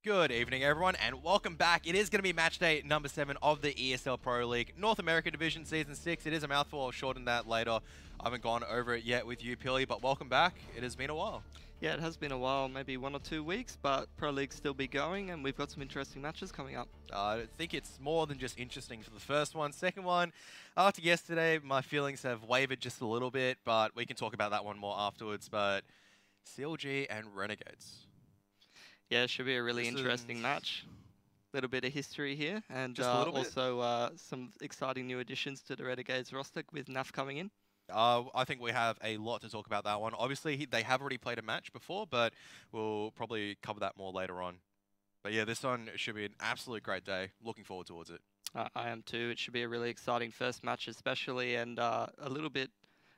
Good evening, everyone, and welcome back. It is going to be match day number 7 of the ESL Pro League North America Division Season 6. It is a mouthful. I'll shorten that later. I haven't gone over it yet with you, Pilly, but welcome back. It has been a while. Yeah, it has been a while, maybe 1 or 2 weeks, but Pro League still be going, and we've got some interesting matches coming up. I think it's more than just interesting for the first one. Second one, after yesterday, my feelings have wavered just a little bit, but we can talk about that one more afterwards. But CLG and Renegades. Yeah, it should be a really interesting match. Little bit of history here, and also some exciting new additions to the Renegades roster with NAF coming in. I think we have a lot to talk about that one. Obviously, they have already played a match before, but we'll probably cover that more later on. But yeah, this one should be an absolute great day. Looking forward towards it. I am too. It should be a really exciting first match especially, and a little bit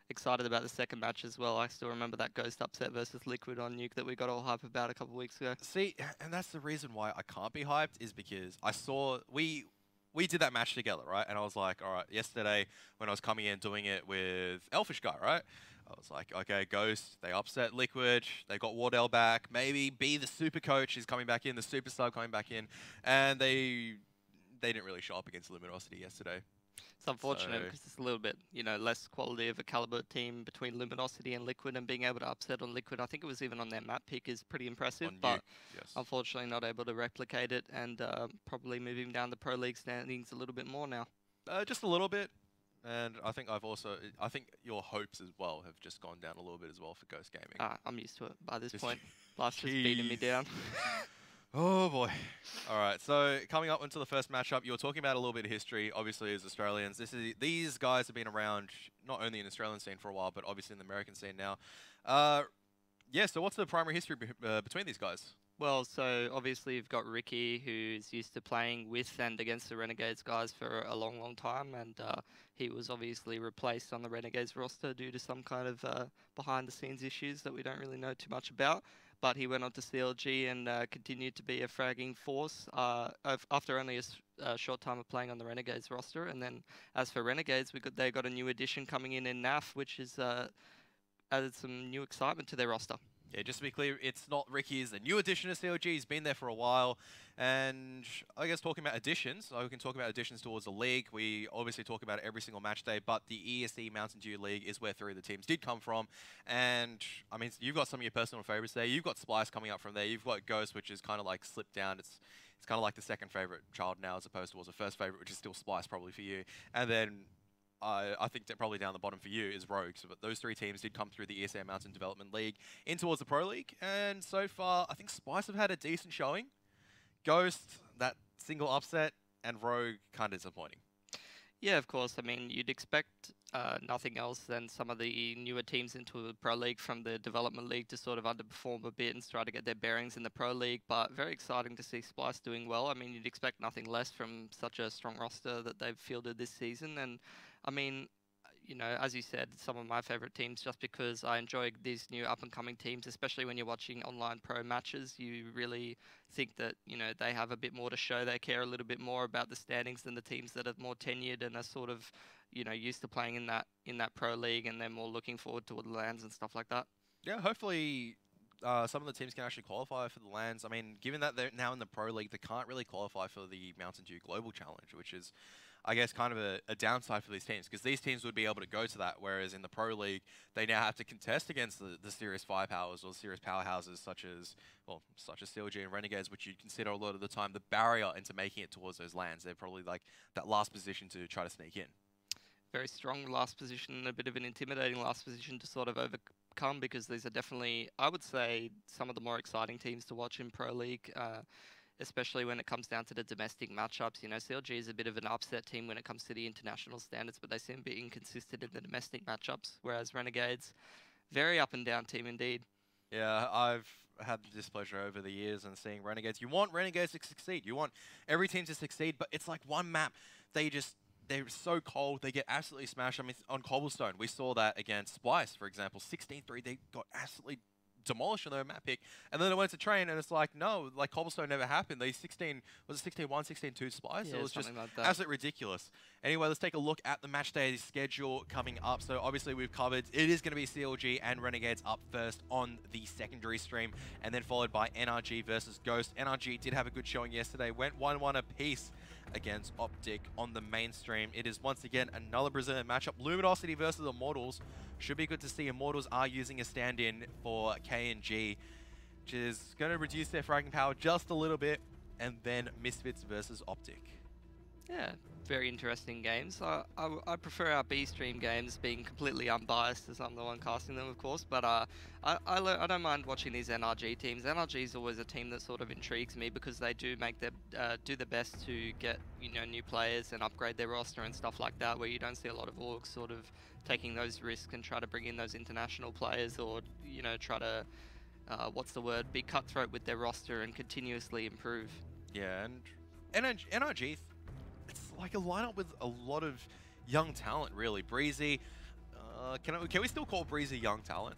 excited about the second match as well. I still remember that Ghost upset versus Liquid on Nuke that we got all hype about a couple of weeks ago. See, and that's the reason why I can't be hyped, is because I saw... We did that match together, right? And I was like, all right, yesterday when I was coming in doing it with Elfish Guy, right? I was like, okay, Ghost, they upset Liquid, they got Wardell back, maybe B, the super coach, is coming back in, the super sub coming back in, and they didn't really show up against Luminosity yesterday. It's unfortunate because it's a little bit, less quality of a caliber team between Luminosity and Liquid, and being able to upset on Liquid, I think it was even on their map pick, is pretty impressive, but yes. Unfortunately not able to replicate it, and probably moving down the Pro League standings a little bit more now. Just a little bit, and I think I think your hopes as well have just gone down a little bit as well for Ghost Gaming. I'm used to it by this point. Life's just beating me down. Oh boy. Alright, so coming up into the first matchup, you were talking about a little bit of history, obviously as Australians. These guys have been around not only in the Australian scene for a while, but obviously in the American scene now. Yeah, so what's the primary history between these guys? Well, so obviously you've got Ricky, who's used to playing with and against the Renegades guys for a long, long time, and he was obviously replaced on the Renegades roster due to some kind of behind-the-scenes issues that we don't really know too much about. But he went on to CLG and continued to be a fragging force after only a short time of playing on the Renegades roster. And then as for Renegades, they got a new addition coming in NAF, which has added some new excitement to their roster. Yeah, just to be clear, it's not Ricky is the new addition to CLG. He's been there for a while. And I guess talking about additions, we can talk about additions towards the league. We obviously talk about it every single match day, but the ESL Mountain Dew League is where 3 of the teams did come from. And, I mean, you've got some of your personal favorites there. You've got Splice coming up from there. You've got Ghost, which is kind of like slipped down. It's kind of like the second favorite child now as opposed to was the first favorite, which is still Splice probably for you. And then I think that probably down the bottom for you is Rogues. But those 3 teams did come through the ESL Mountain Development League in towards the Pro League. And so far, I think Spice have had a decent showing. Ghost, that single upset, and Rogue, kind of disappointing. Yeah, of course. I mean, you'd expect nothing else than some of the newer teams into the Pro League from the Development League to sort of underperform a bit and try to get their bearings in the Pro League. But very exciting to see Splice doing well. I mean, you'd expect nothing less from such a strong roster that they've fielded this season. And I mean, as you said, some of my favorite teams, just because I enjoy these new up-and-coming teams, especially when you're watching online pro matches. You really think that, they have a bit more to show. They care a little bit more about the standings than the teams that are more tenured and are sort of, used to playing in that pro league, and they're more looking forward to the LANs and stuff like that. Yeah, hopefully some of the teams can actually qualify for the LANs. I mean, given that they're now in the Pro League, they can't really qualify for the Mountain Dew Global Challenge, which is, I guess, kind of a downside for these teams, because these teams would be able to go to that, whereas in the Pro League, they now have to contest against the serious firepowers or serious powerhouses such as CLG and Renegades, which you'd consider a lot of the time the barrier into making it towards those LANs. They're probably like that last position to try to sneak in. Very strong last position, a bit of an intimidating last position to sort of overcome, because these are definitely, I would say, some of the more exciting teams to watch in Pro League. Especially when it comes down to the domestic matchups. CLG is a bit of an upset team when it comes to the international standards, but they seem to be inconsistent in the domestic matchups, whereas Renegades, very up and down team indeed. Yeah, I've had the displeasure over the years and seeing Renegades. You want Renegades to succeed. You want every team to succeed, but it's like one map. They're so cold. They get absolutely smashed. I mean, on Cobblestone, we saw that against Splice, for example. 16-3, they got absolutely demolished on their map pick. And then I went to train, and it's like, no, like Cobblestone never happened. They 16, was it 16-1, 16-2 splice? Yeah, It was just something like that. absolutely ridiculous. Anyway, let's take a look at the match day schedule coming up. So obviously we've covered, it is going to be CLG and Renegades up first on the secondary stream, and then followed by NRG versus Ghost. NRG did have a good showing yesterday, went 1-1 apiece against Optic on the mainstream. It is once again another Brazilian matchup. Luminosity versus Immortals. Should be good to see. Immortals are using a stand-in for KNG, which is going to reduce their fragging power just a little bit. And then Misfits versus Optic. Yeah, very interesting games. I prefer our B stream games being completely unbiased, as I'm the one casting them, of course. But I don't mind watching these NRG teams. NRG is always a team that sort of intrigues me because they do make their do the best to get new players and upgrade their roster and stuff like that. Where you don't see a lot of orgs sort of taking those risks and try to bring in those international players, or try to what's the word, be cutthroat with their roster and continuously improve. Yeah, and NRG, it's like a lineup with a lot of young talent, really. Breezy, can we still call Breezy young talent?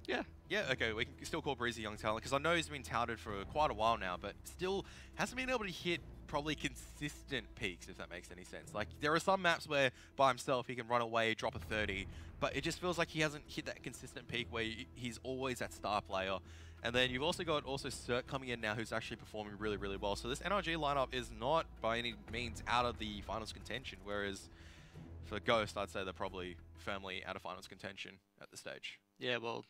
Yeah. Yeah, okay, we can still call Breezy young talent, because I know he's been touted for quite a while now, but still hasn't been able to hit probably consistent peaks, if that makes any sense. Like, there are some maps where by himself he can run away, drop a 30, but it just feels like he hasn't hit that consistent peak where he's always that star player. And then you've also got Cert coming in now, who's actually performing really, really well. So this NRG lineup is not by any means out of the finals contention, whereas for Ghost, I'd say they're probably firmly out of finals contention at this stage. Yeah, well,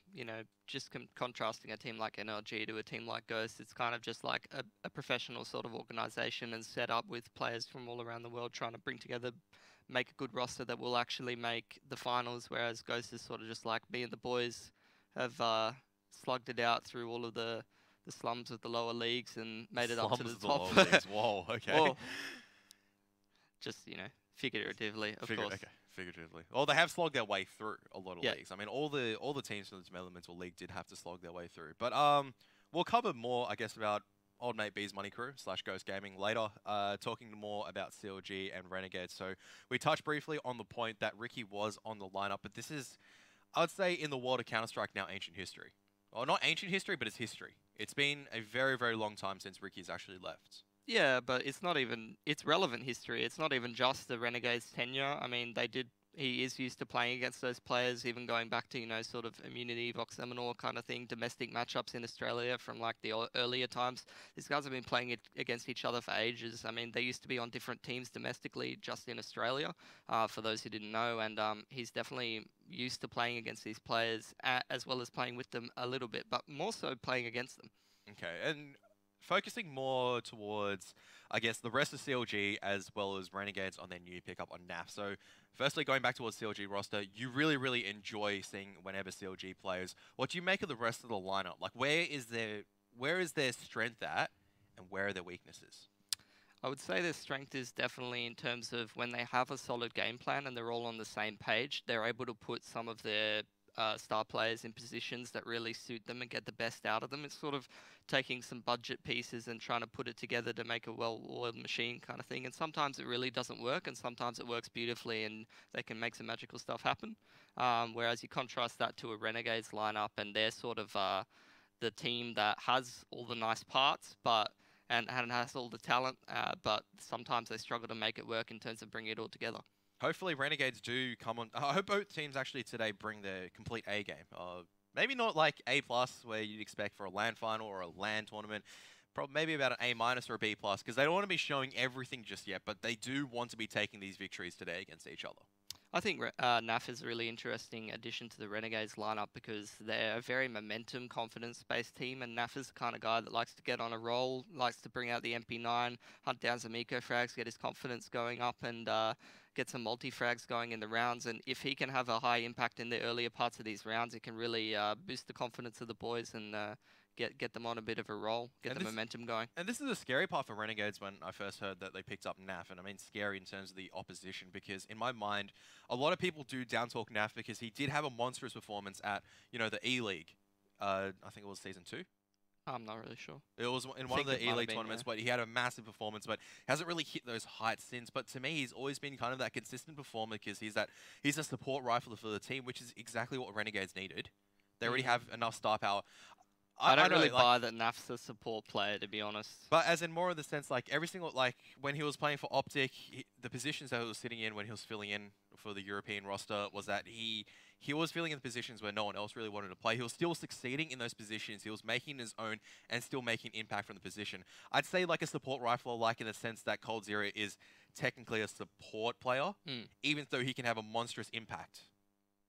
just contrasting a team like NRG to a team like Ghost, it's kind of just like a professional sort of organization and set up with players from all around the world trying to bring together, make a good roster that will actually make the finals, whereas Ghost is sort of just like me and the boys have slugged it out through all of the slums of the lower leagues and made it up to the top. Whoa, okay. Well, just, figuratively, of course. Okay, figuratively. Well, they have slogged their way through a lot of Yeah. leagues. I mean, all the teams from the Developmental League did have to slog their way through. But we'll cover more, I guess, about Old Mate B's Money Crew / Ghost Gaming later, talking more about CLG and Renegades. So we touched briefly on the point that Ricky was on the lineup, but this is, I would say, in the world of Counter-Strike now, ancient history. Well, not ancient history, but it's history. It's been a very, very long time since Ricky's actually left. Yeah, but it's not even, it's relevant history. It's not even just the Renegades tenure. I mean, he is used to playing against those players, even going back to, sort of Immunity, Vox Seminole kind of thing, domestic matchups in Australia from like the earlier times. These guys have been playing it against each other for ages. I mean, they used to be on different teams domestically just in Australia, for those who didn't know. And he's definitely used to playing against these players as well as playing with them a little bit, but more so playing against them. Okay, and focusing more towards, I guess, the rest of CLG as well as Renegades on their new pickup on NAF. So, firstly, going back towards CLG roster, you really, really enjoy seeing whenever CLG plays. What do you make of the rest of the lineup? Like, where is their strength at, and where are their weaknesses? I would say their strength is definitely in terms of when they have a solid game plan and they're all on the same page, they're able to put some of their star players in positions that really suit them and get the best out of them. It's sort of taking some budget pieces and trying to put it together to make a well-oiled machine kind of thing. And sometimes it really doesn't work, and sometimes it works beautifully and they can make some magical stuff happen. Whereas you contrast that to a Renegades lineup and they're sort of the team that has all the nice parts, and has all the talent, but sometimes they struggle to make it work in terms of bringing it all together. Hopefully Renegades do come on. I hope both teams actually today bring their complete A game. Maybe not like A+, where you'd expect for a LAN final or a LAN tournament. Probably maybe about an A- or a B+, because they don't want to be showing everything just yet, but they do want to be taking these victories today against each other. I think NAF is a really interesting addition to the Renegades lineup because they're a very momentum, confidence-based team, and NAF is the kind of guy that likes to get on a roll, likes to bring out the MP9, hunt down some eco-frags, get his confidence going up, and get some multi-frags going in the rounds. And if he can have a high impact in the earlier parts of these rounds, it can really boost the confidence of the boys and get them on a bit of a roll, get the momentum going. And this is the scary part for Renegades when I first heard that they picked up NAF, and I mean scary in terms of the opposition, because in my mind, a lot of people do down-talk NAF because he did have a monstrous performance at, the E-League. I think it was Season 2. I'm not really sure. It was in one of the E-League tournaments, but he had a massive performance, but hasn't really hit those heights since. But to me, he's always been kind of that consistent performer because he's a support rifle for the team, which is exactly what Renegades needed. They already have enough star power. I don't know, really like, buy that Naf's a support player, to be honest. but as in more of the sense, like every single, like when he was playing for Optic, the positions that he was sitting in when he was filling in for the European roster was that he was filling in the positions where no one else really wanted to play. He was still succeeding in those positions. He was making his own and still making impact from the position. I'd say like a support rifler, like in the sense that Cold Zero is technically a support player, even though he can have a monstrous impact,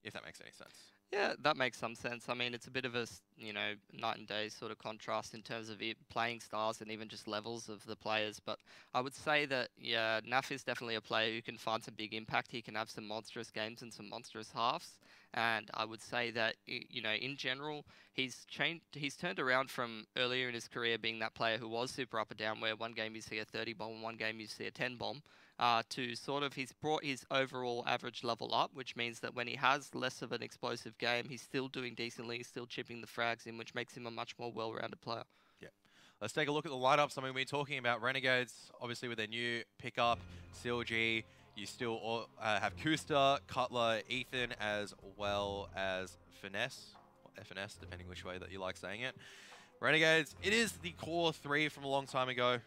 if that makes any sense. Yeah, that makes some sense. I mean, it's a bit of a, night and day sort of contrast in terms of playing styles and even just levels of the players. But I would say that, yeah, Naf is definitely a player who can find some big impact. He can have some monstrous games and some monstrous halves. And I would say that, in general, he's turned around from earlier in his career being that player who was super up and down, where one game you see a 30 bomb, one game you see a 10 bomb. To sort of, he's brought his overall average level up, which means that when he has less of an explosive game, he's still doing decently, he's still chipping the frags in, which makes him a much more well-rounded player. Yeah. Let's take a look at the lineups. I mean, we're talking about Renegades, obviously with their new pickup, CLG. You still have Kusta, Cutler, Ethan, as well as Finesse, or FNS, depending which way that you like saying it. Renegades, it is the core 3 from a long time ago.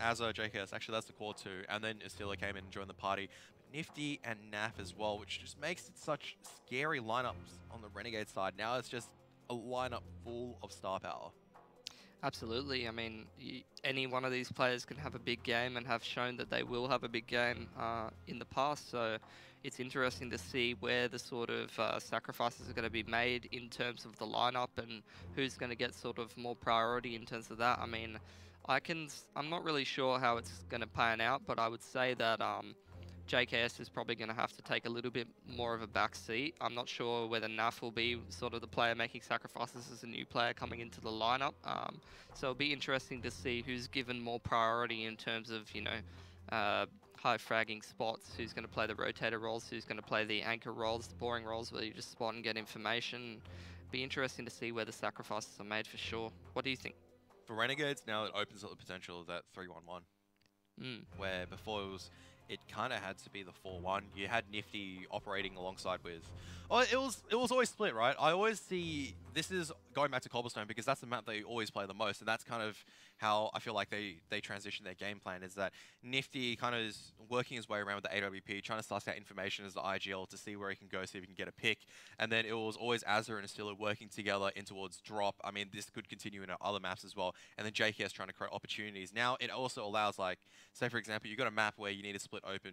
Azza, JKS, actually that's the core 2, and then Estilla came in and joined the party. But Nifty and Naf as well, which just makes it such scary lineups on the Renegade side. Now it's just a lineup full of star power. Absolutely. I mean, any one of these players can have a big game and have shown that they will have a big game in the past. So it's interesting to see where the sort of sacrifices are going to be made in terms of the lineup and who's going to get sort of more priority in terms of that. I mean, I'm not really sure how it's going to pan out, but I would say that JKS is probably going to have to take a little bit more of a back seat. I'm not sure whether Naf will be sort of the player making sacrifices as a new player coming into the lineup. So it'll be interesting to see who's given more priority in terms of, high fragging spots, who's going to play the rotator roles, who's going to play the anchor roles, the boring roles where you just spot and get information. Be interesting to see where the sacrifices are made for sure. What do you think? For Renegades, now it opens up the potential of that 3-1-1. Where before it kind of had to be the 4-1. You had Nifty operating alongside with... Oh, it was always split, right? I always see... This is going back to Cobblestone because that's the map they always play the most, and that's kind of how I feel like they transition their game plan, is that Nifty kind of is working his way around with the AWP, trying to suss out information as the IGL to see where he can go, see if he can get a pick. And then it was always Azza and Estilla working together in towards drop. I mean, this could continue in other maps as well. And then JKS trying to create opportunities. Now it also allows, like, say for example, you've got a map where you need to split open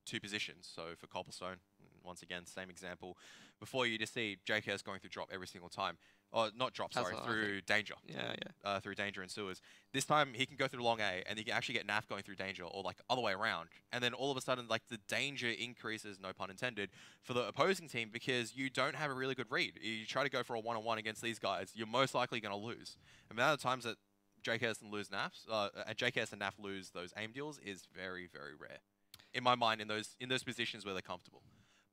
2 positions. So for Cobblestone, once again, same example. Before you just see JKS going through drop every single time. Oh, not drop, sorry, through danger. Yeah. Through danger and sewers. This time he can go through long A, and you can actually get Naf going through danger, or like other way around. And then all of a sudden, like the danger increases, no pun intended, for the opposing team because you don't have a really good read. You try to go for a one-on-one against these guys, you're most likely going to lose. And the amount of times that JKS and JKS and Naf lose those aim deals is very, very rare. In my mind, in those positions where they're comfortable.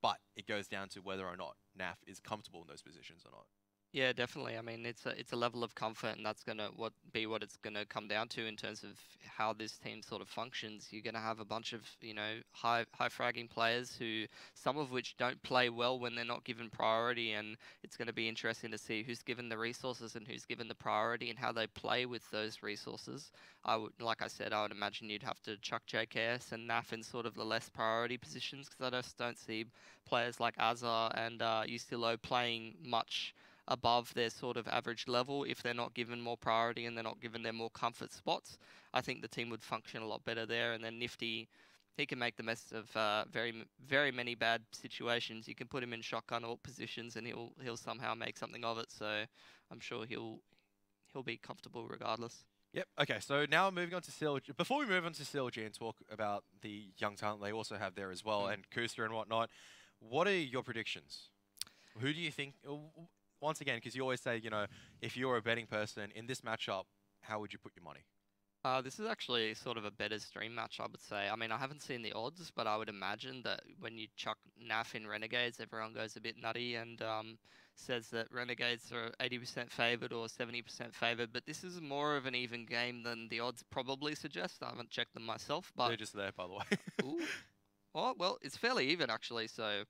But it goes down to whether or not Naf is comfortable in those positions or not. Yeah, definitely. I mean, it's a level of comfort, and that's gonna be what it's gonna come down to in terms of how this team sort of functions. You're gonna have a bunch of high fragging players who, some of which don't play well when they're not given priority, and it's gonna be interesting to see who's given the resources and who's given the priority and how they play with those resources. Like I said, I would imagine you'd have to chuck JKS and Naf in sort of the less priority positions because I just don't see players like Azza and Ustilo playing much above their sort of average level if they're not given more priority and they're not given their more comfort spots. I think the team would function a lot better there. And then Nifty, he can make the best of very many bad situations. You can put him in shotgun ult positions and he'll somehow make something of it. So I'm sure he'll be comfortable regardless. Yep. Okay. So now moving on to CLG. Before we move on to CLG and talk about the young talent they also have there as well, and Kusta and whatnot, what are your predictions? Who do you think? Once again, because you always say, if you're a betting person in this matchup, how would you put your money? This is actually sort of a better stream match, I would say. I mean, I haven't seen the odds, but I would imagine that when you chuck Naf in Renegades, everyone goes a bit nutty and says that Renegades are 80% favoured or 70% favoured. But this is more of an even game than the odds probably suggest. I haven't checked them myself, but They're just there, by the way. Ooh. Oh, well, it's fairly even actually. So,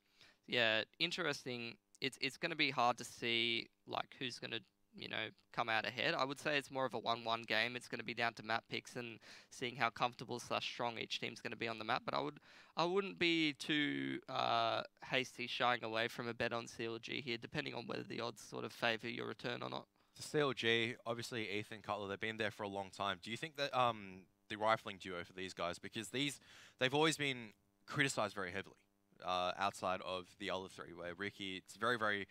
yeah, interesting. It's going to be hard to see like who's going to you know, come out ahead. I would say it's more of a 1-1 game. It's going to be down to map picks and seeing how comfortable / strong each team's going to be on the map. But I wouldn't be too hasty shying away from a bet on CLG here, depending on whether the odds sort of favour your return or not. To CLG, obviously Ethan Cutler, they've been there for a long time. Do you think that the rifling duo for these guys, because they've always been criticised very heavily outside of the other three, where Ricky, it's very,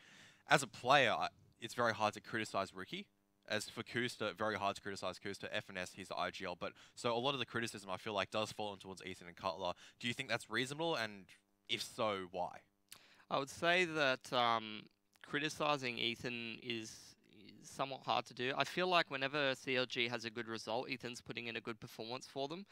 as a player, it's very hard to criticise Ricky. As for Kusta, very hard to criticise Kusta. FNS, he's the IGL, but so a lot of the criticism I feel like does fall in towards Ethan and Cutler. Do you think that's reasonable, and if so, why? I would say that criticising Ethan is somewhat hard to do. I feel like whenever CLG has a good result, Ethan's putting in a good performance for them.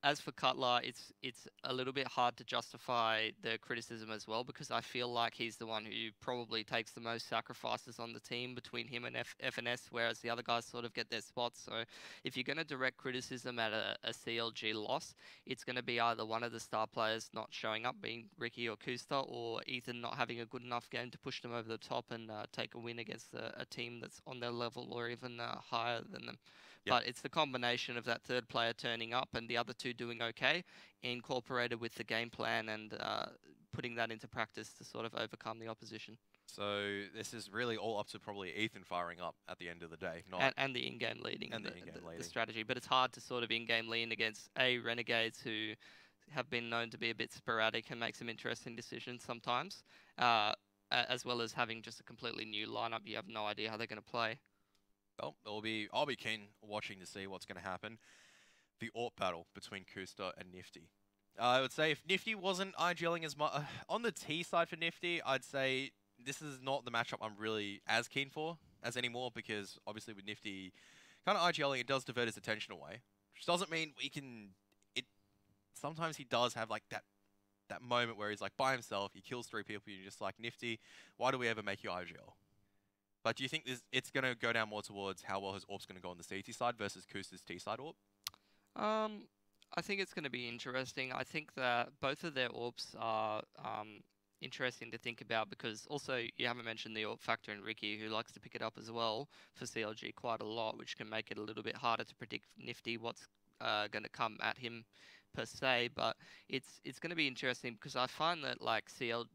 As for Cutler, it's a little bit hard to justify the criticism as well, because I feel like he's the one who probably takes the most sacrifices on the team between him and FNS, whereas the other guys sort of get their spots. So if you're going to direct criticism at a CLG loss, it's going to be either one of the star players not showing up, being Ricky or Kusta, or Ethan not having a good enough game to push them over the top and take a win against a team that's on their level or even higher than them. Yep. But it's the combination of that third player turning up and the other two doing okay, incorporated with the game plan and putting that into practice to sort of overcome the opposition. So this is really all up to probably Ethan firing up at the end of the day, not and the in-game leading and the strategy. But it's hard to sort of in-game lead against Renegades, who have been known to be a bit sporadic and make some interesting decisions sometimes. As well as having just a completely new lineup. You have no idea how they're going to play. Well, I'll be keen watching to see what's going to happen. The AWP battle between Kusta and Nifty. I would say if Nifty wasn't IGLing as much on the T side for Nifty, I'd say this is not the matchup I'm really as keen for as anymore, because obviously with Nifty kind of IGLing, it does divert his attention away, which doesn't mean we can. Sometimes he does have like that moment where he's like by himself, he kills 3 people, you're just like, Nifty, why do we ever make you IGL? But do you think it's going to go down more towards how well his AWP's going to go on the CT side versus Kusta's T side AWP? I think it's going to be interesting. I think that both of their AWPs are interesting to think about, because also you haven't mentioned the AWP factor in Ricky, who likes to pick it up as well for CLG quite a lot, which can make it a little bit harder to predict Nifty what's going to come at him per se. But it's going to be interesting, because I find that like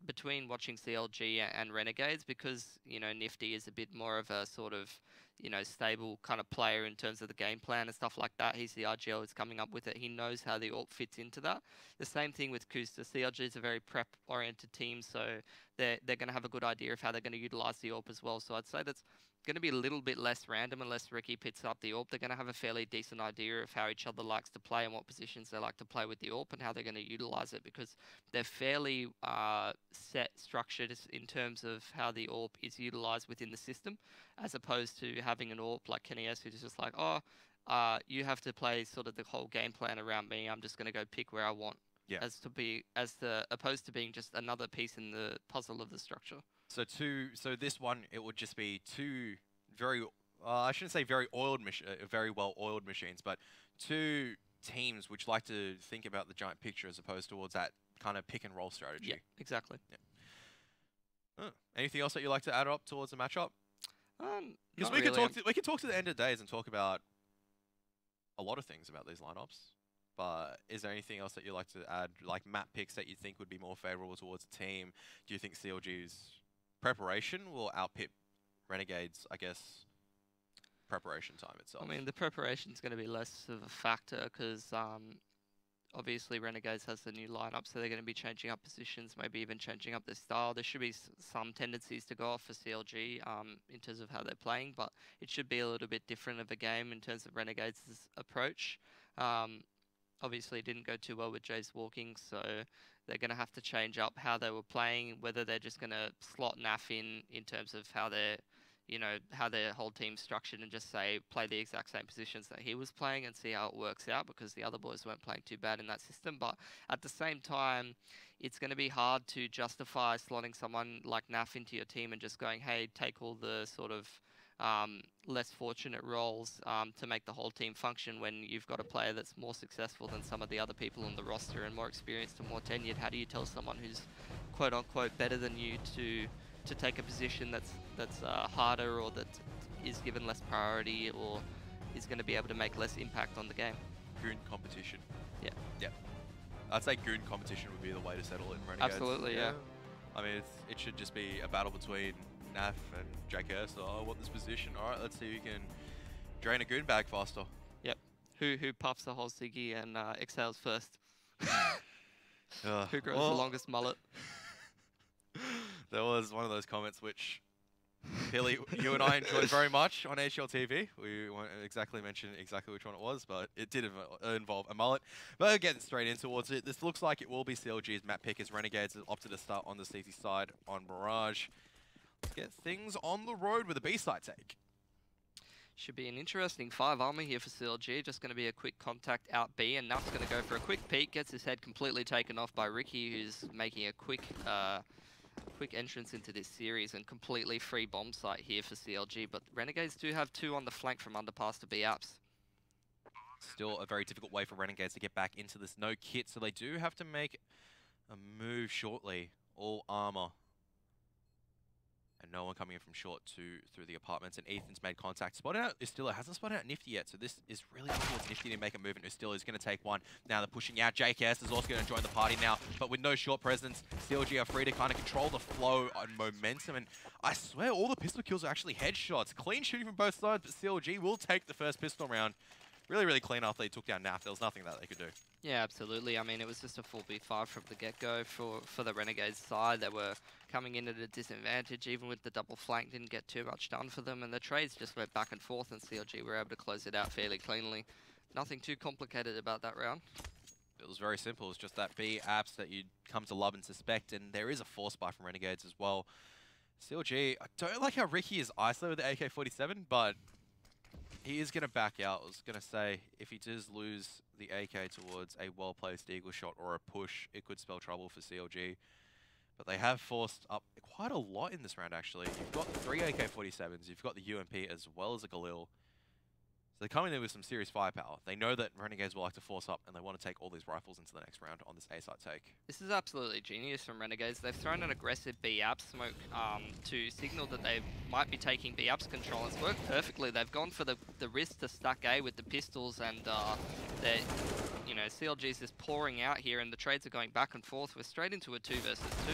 between watching CLG and Renegades, because you know Nifty is a bit more of a sort of stable kind of player in terms of the game plan and stuff like that. He's the RGL who's coming up with it. He knows how the AWP fits into that. The same thing with Kusta. CLG is a very prep oriented team, so they're going to have a good idea of how they're going to utilize the AWP as well. So I'd say that's going to be a little bit less random unless Ricky picks up the AWP. They're going to have a fairly decent idea of how each other likes to play and what positions they like to play with the AWP and how they're going to utilize it, because they're fairly set structured in terms of how the AWP is utilized within the system, as opposed to having an AWP like Kenny's who's just like, you have to play sort of the whole game plan around me. I'm just going to go pick where I want. Yeah. Opposed to being just another piece in the puzzle of the structure. So this one, it would just be two very, I shouldn't say very very well oiled machines, but two teams which like to think about the giant picture as opposed towards that kind of pick and roll strategy. Yeah, exactly. Yeah. Anything else that you like to add up towards the matchup? Because we can talk to the end of days and talk about a lot of things about these lineups. But is there anything else that you like to add, like map picks that you think would be more favorable towards a team? Do you think CLG's preparation will outpit Renegades, I guess, preparation time itself? I mean, the preparation is going to be less of a factor, because obviously Renegades has the new lineup, so they're going to be changing up positions, maybe even changing up their style. There should be some tendencies to go off for CLG in terms of how they're playing, but it should be a little bit different of a game in terms of Renegades' approach. Obviously, it didn't go too well with Jace walking, so they're going to have to change up how they were playing, whether they're just going to slot Naf in terms of how they're, how their whole team's structured, and just say play the exact same positions that he was playing and see how it works out, because the other boys weren't playing too bad in that system. But at the same time, it's going to be hard to justify slotting someone like Naf into your team and just going, hey, take all the sort of less fortunate roles to make the whole team function, when you've got a player that's more successful than some of the other people on the roster and more experienced and more tenured. How do you tell someone who's quote unquote better than you to take a position that's harder, or that is given less priority or is going to be able to make less impact on the game. Goon competition. Yeah. Yeah. I'd say goon competition would be the way to settle it in Renegades. Absolutely, yeah. I mean, it should just be a battle between Naf and JKS. Oh, I want this position. All right, let's see who can drain a goon bag faster. Yep. Who puffs the whole Ziggy and exhales first? Who grows the longest mullet? There was one of those comments which, Billy, you and I enjoyed very much on HLTV. We won't mention exactly which one it was, but it did involve a mullet. But getting straight in towards it, this looks like it will be CLG's map pick as Renegades has opted to start on the CT side on Mirage. Let's get things on the road with a B-side take. Should be an interesting 5 armor here for CLG. Just going to be a quick contact out B, and Nuff's going to go for a quick peek. Gets his head completely taken off by Ricky, who's making a quick entrance into this series and completely free bomb site here for CLG. But Renegades do have 2 on the flank from underpass to B-apps. Still a very difficult way for Renegades to get back into this no kit, so they do have to make a move shortly. All armor. And no one coming in from short through the apartments, and Ethan's made contact. Spotted out Ustilla, hasn't spotted out Nifty yet, so this is really up towards Nifty to make a move, and Ustilla is going to take one. Now they're pushing out. JKS is also going to join the party now, but with no short presence, CLG are free to kind of control the flow and momentum, and I swear all the pistol kills are actually headshots. Clean shooting from both sides, but CLG will take the first pistol round. Really, really clean after they took down Naf. There was nothing that they could do. Yeah, absolutely. I mean, it was just a 4v5 from the get-go for the Renegades side. They were coming in at a disadvantage, even with the double flank, didn't get too much done for them, and the trades just went back and forth, and CLG were able to close it out fairly cleanly. Nothing too complicated about that round. It was very simple. It was just that B apps that you'd come to love and suspect, and there is a force buy from Renegades as well. CLG, I don't like how Ricky is isolated with the AK-47, but he is going to back out. I was going to say, if he does lose the AK towards a well-placed eagle shot or a push, it could spell trouble for CLG. But they have forced up quite a lot in this round, actually. You've got 3 AK-47s, you've got the UMP as well as a Galil. So they're coming in with some serious firepower. They know that Renegades will like to force up, and they want to take all these rifles into the next round on this A-site take. This is absolutely genius from Renegades. They've thrown an aggressive B-App smoke to signal that they might be taking B-App's control. It's worked perfectly. They've gone for the risk to stack A with the pistols, and CLG's just pouring out here, and the trades are going back and forth. We're straight into a 2 versus 2.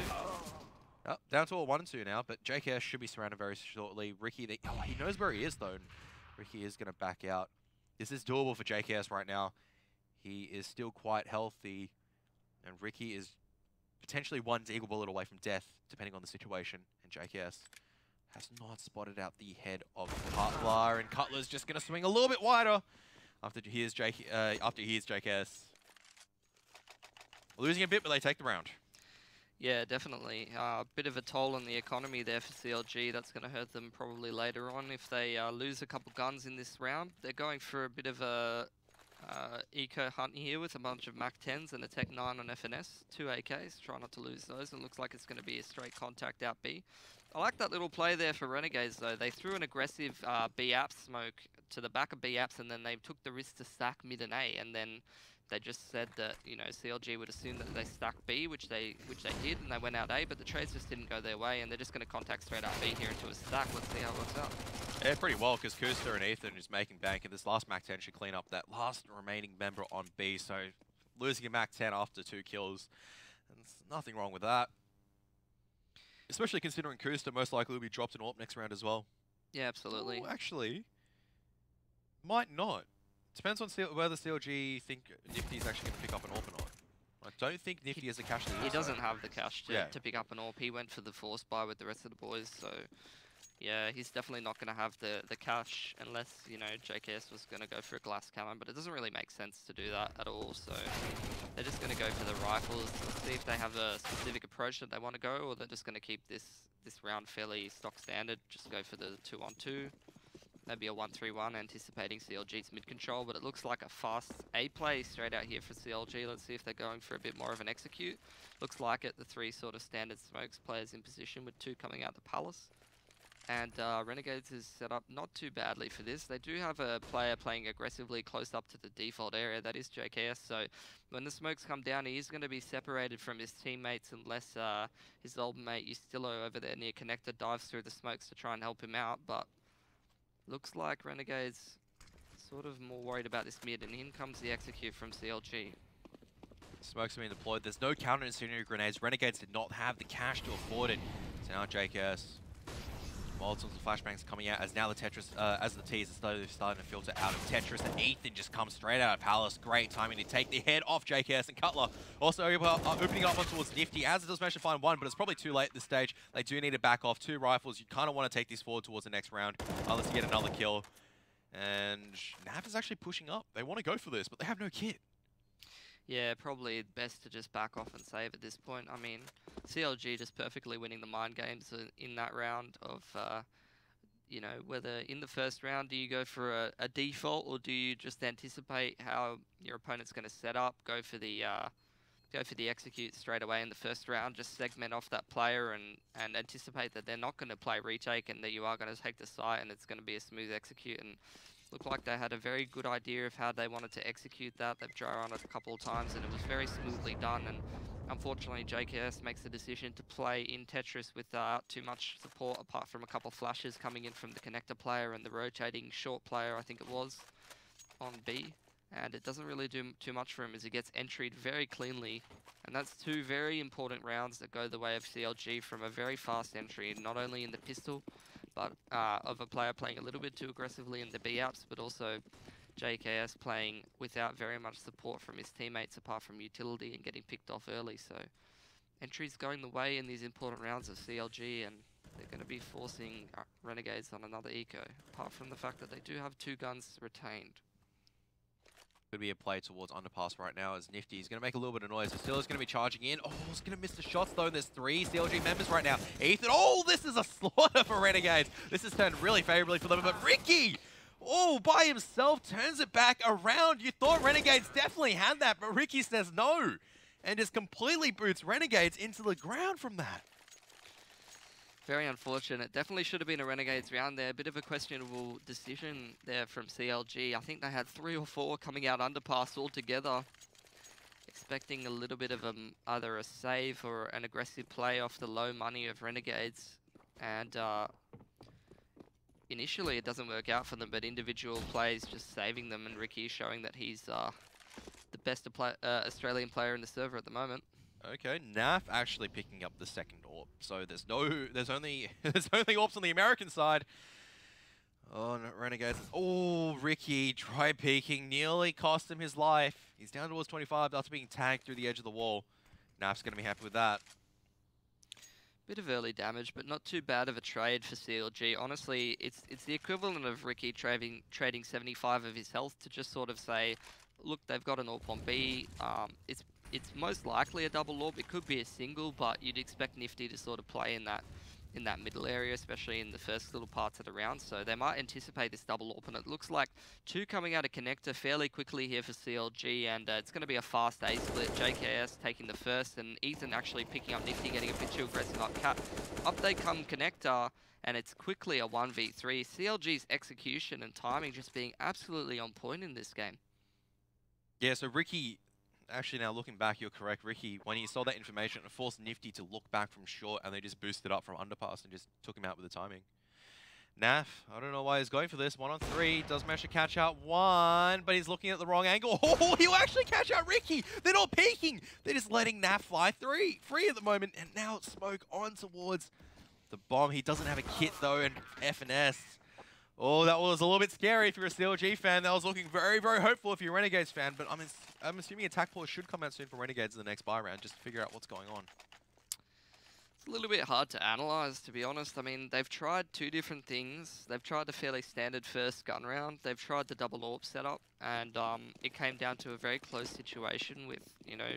Oh, down to a 1 and 2 now, but JKS should be surrounded very shortly. Ricky, he knows where he is, though. Ricky is going to back out. This is doable for JKS right now. He is still quite healthy, and Ricky is potentially one eagle bullet away from death, depending on the situation. And JKS has not spotted out the head of Cutler, and Cutler's just going to swing a little bit wider after he hears JKS. Losing a bit, but they take the round. Yeah, definitely. Bit of a toll on the economy there for CLG. That's going to hurt them probably later on if they lose a couple guns in this round. They're going for a bit of a eco hunt here with a bunch of MAC-10s and a Tech 9 on FNS. 2 AKs. Try not to lose those. It looks like it's going to be a straight contact out B. I like that little play there for Renegades, though. They threw an aggressive B-App smoke to the back of B-Apps, and then they took the risk to stack mid and A, and then they just said that, CLG would assume that they stacked B, which they did, and they went out A, but the trades just didn't go their way, and they're just going to contact straight out B here into a stack. Let's see how it works out. Yeah, pretty well, because Kuster and Ethan is making bank, and this last MAC-10 should clean up that last remaining member on B, so losing a MAC-10 after 2 kills, there's nothing wrong with that. Especially considering Kuster most likely will be dropped in AWP next round as well. Yeah, absolutely. Oh, actually, might not. Depends on whether CLG think Nifty's actually going to pick up an AWP or not. I don't think Nifty has the cash to do so. He doesn't have the cash to pick up an AWP. He went for the force buy with the rest of the boys, so yeah, he's definitely not going to have the cash unless, JKS was going to go for a glass cannon, but it doesn't really make sense to do that at all, so they're just going to go for the rifles. Let's see if they have a specific approach that they want to go, or they're just going to keep this round fairly stock standard, just go for the 2-on-2. Maybe a 1-3-1, anticipating CLG's mid-control, but it looks like a fast A play straight out here for CLG. Let's see if they're going for a bit more of an execute. Looks like it, the 3 sort of standard smokes, players in position with 2 coming out the Palace. And Renegades is set up not too badly for this. They do have a player playing aggressively close up to the default area, that is JKS, so when the smokes come down, he is going to be separated from his teammates unless his old mate Ustillo over there near connector dives through the smokes to try and help him out, but Looks like Renegades sort of more worried about this mid, and in comes the execute from CLG. Smoke's being deployed. There's no counter incendiary grenades. Renegades did not have the cash to afford it. So now JKS. Molotovs and flashbangs coming out as now the Tetris, as the T's are starting to filter out of Tetris, and Ethan just comes straight out of Palace. Great timing to take the head off JKS, and Cutler also opening up on towards Nifty, as it does manage to find one, but it's probably too late at this stage. They do need to back off 2 rifles. You kind of want to take this forward towards the next round, unless you get another kill. And NAF is actually pushing up. They want to go for this, but they have no kit. Yeah, probably best to just back off and save at this point. I mean, CLG just perfectly winning the mind games in that round of, you know, whether in the first round do you go for a default, or do you just anticipate how your opponent's going to set up, go for the execute straight away in the first round, just segment off that player and anticipate that they're not going to play retake and that you are going to take the site and it's going to be a smooth execute. And looked like they had a very good idea of how they wanted to execute that. They've dry run it a couple of times and it was very smoothly done. And unfortunately, JKS makes the decision to play in Tetris without too much support, apart from a couple of flashes coming in from the connector player and the rotating short player, I think it was, on B. And it doesn't really do too much for him as he gets entryed very cleanly. And that's 2 very important rounds that go the way of CLG from a very fast entry, not only in the pistol, but of a player playing a little bit too aggressively in the B apps, but also JKS playing without very much support from his teammates apart from utility and getting picked off early. So entries going the way in these important rounds of CLG, and they're going to be forcing Renegades on another eco, apart from the fact that they do have 2 guns retained. Could be a play towards underpass right now as Nifty is going to make a little bit of noise. Still is going to be charging in. Oh, he's going to miss the shots though. There's 3 CLG members right now. Ethan, oh, this is a slaughter for Renegades. This has turned really favorably for them, but Ricky, oh, by himself turns it back around. You thought Renegades definitely had that, but Ricky says no. And just completely boots Renegades into the ground from that. Very unfortunate. Definitely should have been a Renegades round there. A bit of a questionable decision there from CLG. I think they had 3 or 4 coming out underpass altogether. Expecting a little bit of either a save or an aggressive play off the low money of Renegades. And initially it doesn't work out for them, but individual plays just saving them, and Ricky showing that he's the best Australian player in the server at the moment. Okay, NAF actually picking up the second AWP. So there's only AWPs on the American side. Oh, no, Renegades. Oh, Ricky try peeking, nearly cost him his life. He's down towards 25 after being tagged through the edge of the wall. NAF's going to be happy with that. Bit of early damage, but not too bad of a trade for CLG. Honestly, it's the equivalent of Ricky trading 75 of his health to just sort of say, look, they've got an AWP on B. It's most likely a double AWP. It could be a single, but you'd expect Nifty to sort of play in that middle area, especially in the first little parts of the round. So they might anticipate this double AWP, and it looks like 2 coming out of connector fairly quickly here for CLG, and it's going to be a fast A split. JKS taking the first, and Ethan actually picking up Nifty, getting a bit too aggressive up cat. Up they come connector, and it's quickly a 1v3. CLG's execution and timing just being absolutely on point in this game. Yeah, so Ricky, actually now looking back, you're correct. Ricky, when he saw that information, it forced Nifty to look back from short, and they just boosted up from underpass and just took him out with the timing. NAF, I don't know why he's going for this. 1 on 3, does manage to catch out 1, but he's looking at the wrong angle. Oh, he'll actually catch out Ricky. They're not peeking. They're just letting NAF fly free at the moment, and now Smoke on towards the bomb. He doesn't have a kit though, and F&S. Oh, that was a little bit scary if you're a CLG fan. That was looking very, very hopeful if you're a Renegades fan. But I'm assuming attack pause should come out soon for Renegades in the next buy round, just to figure out what's going on. It's a little bit hard to analyze, to be honest. I mean, they've tried 2 different things. They've tried the fairly standard first gun round. They've tried the double AWP setup, and it came down to a very close situation with, you know,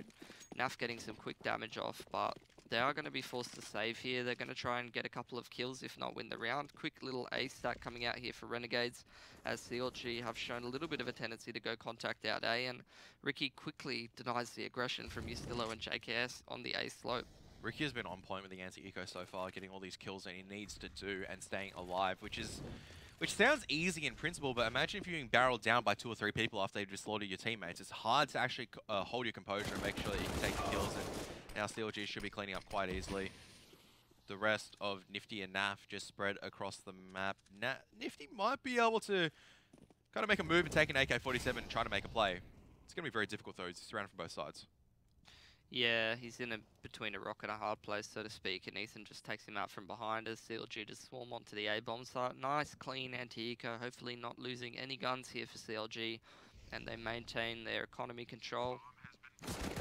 NAF getting some quick damage off, but they are going to be forced to save here. They're going to try and get a couple of kills, if not win the round. Quick little A stack coming out here for Renegades, as CLG have shown a little bit of a tendency to go contact out A, and Ricky quickly denies the aggression from Ustillo and JKS on the A slope. Ricky has been on point with the anti-eco so far, getting all these kills that he needs to do and staying alive, which sounds easy in principle, but imagine if you're being barreled down by 2 or 3 people after they just slaughtered your teammates. It's hard to actually hold your composure and make sure that you can take the kills, and now CLG should be cleaning up quite easily. the rest of Nifty and NAF just spread across the map. Nifty might be able to kind of make a move and take an AK-47 and try to make a play. It's going to be very difficult though. He's surrounded from both sides. Yeah, he's in between a rock and a hard place, so to speak, and Ethan just takes him out from behind as CLG just swarm onto the A-bomb site. Nice, clean anti-eco, hopefully not losing any guns here for CLG, and they maintain their economy control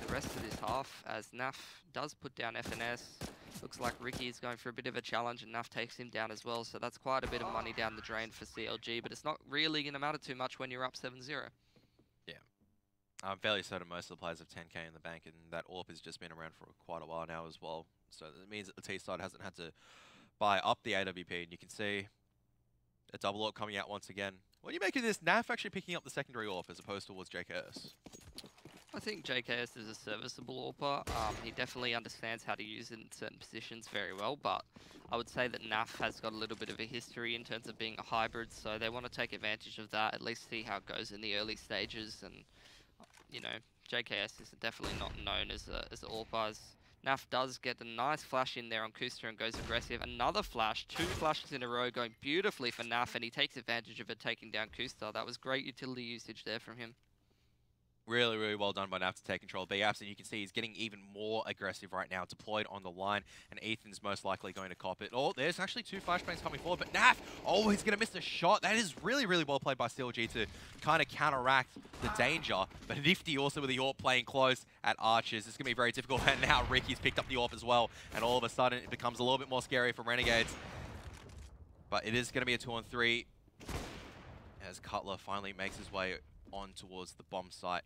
the rest of this half, as NAF does put down FNS. Looks like Ricky is going for a bit of a challenge, and NAF takes him down as well, so that's quite a bit of money down the drain for CLG, but it's not really going to matter too much when you're up 7-0. Yeah. I'm fairly certain most of the players have 10k in the bank, and that AWP has just been around for quite a while now as well. So it means that the T side hasn't had to buy up the AWP, and you can see a double AWP coming out once again. What do you make of this? NAF actually picking up the secondary AWP as opposed towards JKS? I think JKS is a serviceable AWPer. He definitely understands how to use it in certain positions very well, but I would say that NAF has got a little bit of a history in terms of being a hybrid, so they want to take advantage of that, at least see how it goes in the early stages. And you know, JKS is definitely not known as a AWPer. NAF does get a nice flash in there on Kusta and goes aggressive. Another flash, 2 flashes in a row going beautifully for NAF, and he takes advantage of it, taking down Kusta. That was great utility usage there from him. Really, really well done by NAF to take control of B-Apps, and you can see he's getting even more aggressive right now, deployed on the line, and Ethan's most likely going to cop it. Oh, there's actually 2 flashbangs coming forward, but NAF, oh, he's going to miss a shot. That is really, really well played by CLG to kind of counteract the danger, but Nifty also with the AWP playing close at Archers. It's going to be very difficult, and now Ricky's picked up the AWP as well, and all of a sudden it becomes a little bit more scary for Renegades. But it is going to be a 2-on-3 as Cutler finally makes his way on towards the bomb site.